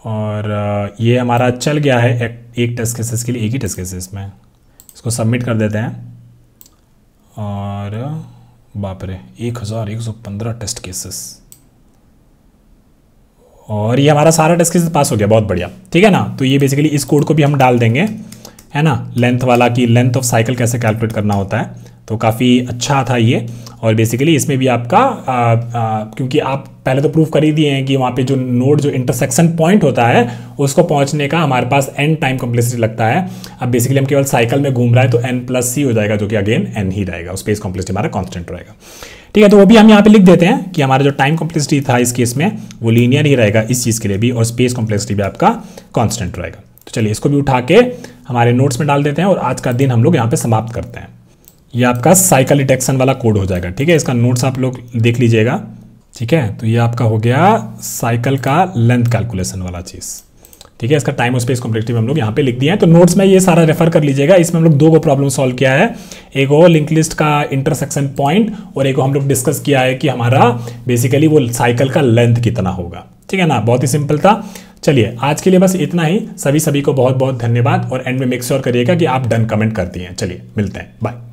और ये हमारा चल गया है एक टेस्ट केसेस के लिए, एक ही टेस्ट केसेस में। इसको सबमिट कर देते हैं, और बाप रे 1115 टेस्ट केसेस, और ये हमारा सारा टेस्ट केसेस पास हो गया, बहुत बढ़िया। ठीक है ना, तो ये बेसिकली इस कोड को भी हम डाल देंगे, है ना, लेंथ वाला, कि लेंथ ऑफ साइकिल कैसे कैलकुलेट करना होता है, तो काफ़ी अच्छा था ये। और बेसिकली इसमें भी आपका क्योंकि आप पहले तो प्रूफ कर ही दिए हैं कि वहाँ पे जो नोड जो इंटरसेक्शन पॉइंट होता है उसको पहुँचने का हमारे पास n टाइम कॉम्प्लेक्सिटी लगता है। अब बेसिकली हम केवल साइकिल में घूम रहा है तो n+c हो जाएगा, जो कि अगेन n ही रहेगा, स्पेस कॉम्प्लेक्सिटी हमारा कांस्टेंट रहेगा। ठीक है, तो वो भी हम यहाँ पे लिख देते हैं कि हमारा जो टाइम कॉम्प्लेक्सिटी था इस केस में वो लीनियर ही रहेगा इस चीज़ के लिए भी, और स्पेस कॉम्प्लेक्सिटी भी आपका कांस्टेंट रहेगा। तो चलिए इसको भी उठा के हमारे नोट्स में डाल देते हैं, और आज का दिन हम लोग यहाँ पे समाप्त करते हैं। ये आपका साइकिल डिटेक्शन वाला कोड हो जाएगा। ठीक है, इसका नोट्स आप लोग देख लीजिएगा। ठीक है, तो ये आपका हो गया साइकिल का लेंथ कैलकुलेशन वाला चीज़। ठीक है, इसका टाइम और स्पेस कॉम्प्लेक्सिटी हम लोग यहाँ पे लिख दिए हैं, तो नोट्स में ये सारा रेफर कर लीजिएगा। इसमें हम लोग 2 को प्रॉब्लम सॉल्व किया है, एक वो लिंक लिस्ट का इंटरसेक्शन पॉइंट, और एक हम लोग डिस्कस किया है कि हमारा बेसिकली वो साइकिल का लेंथ कितना होगा। ठीक है ना, बहुत ही सिंपल था। चलिए आज के लिए बस इतना ही। सभी को बहुत बहुत धन्यवाद, और एंड में मेक श्योर करिएगा कि आप डन कमेंट कर दिए। चलिए मिलते हैं, बाय।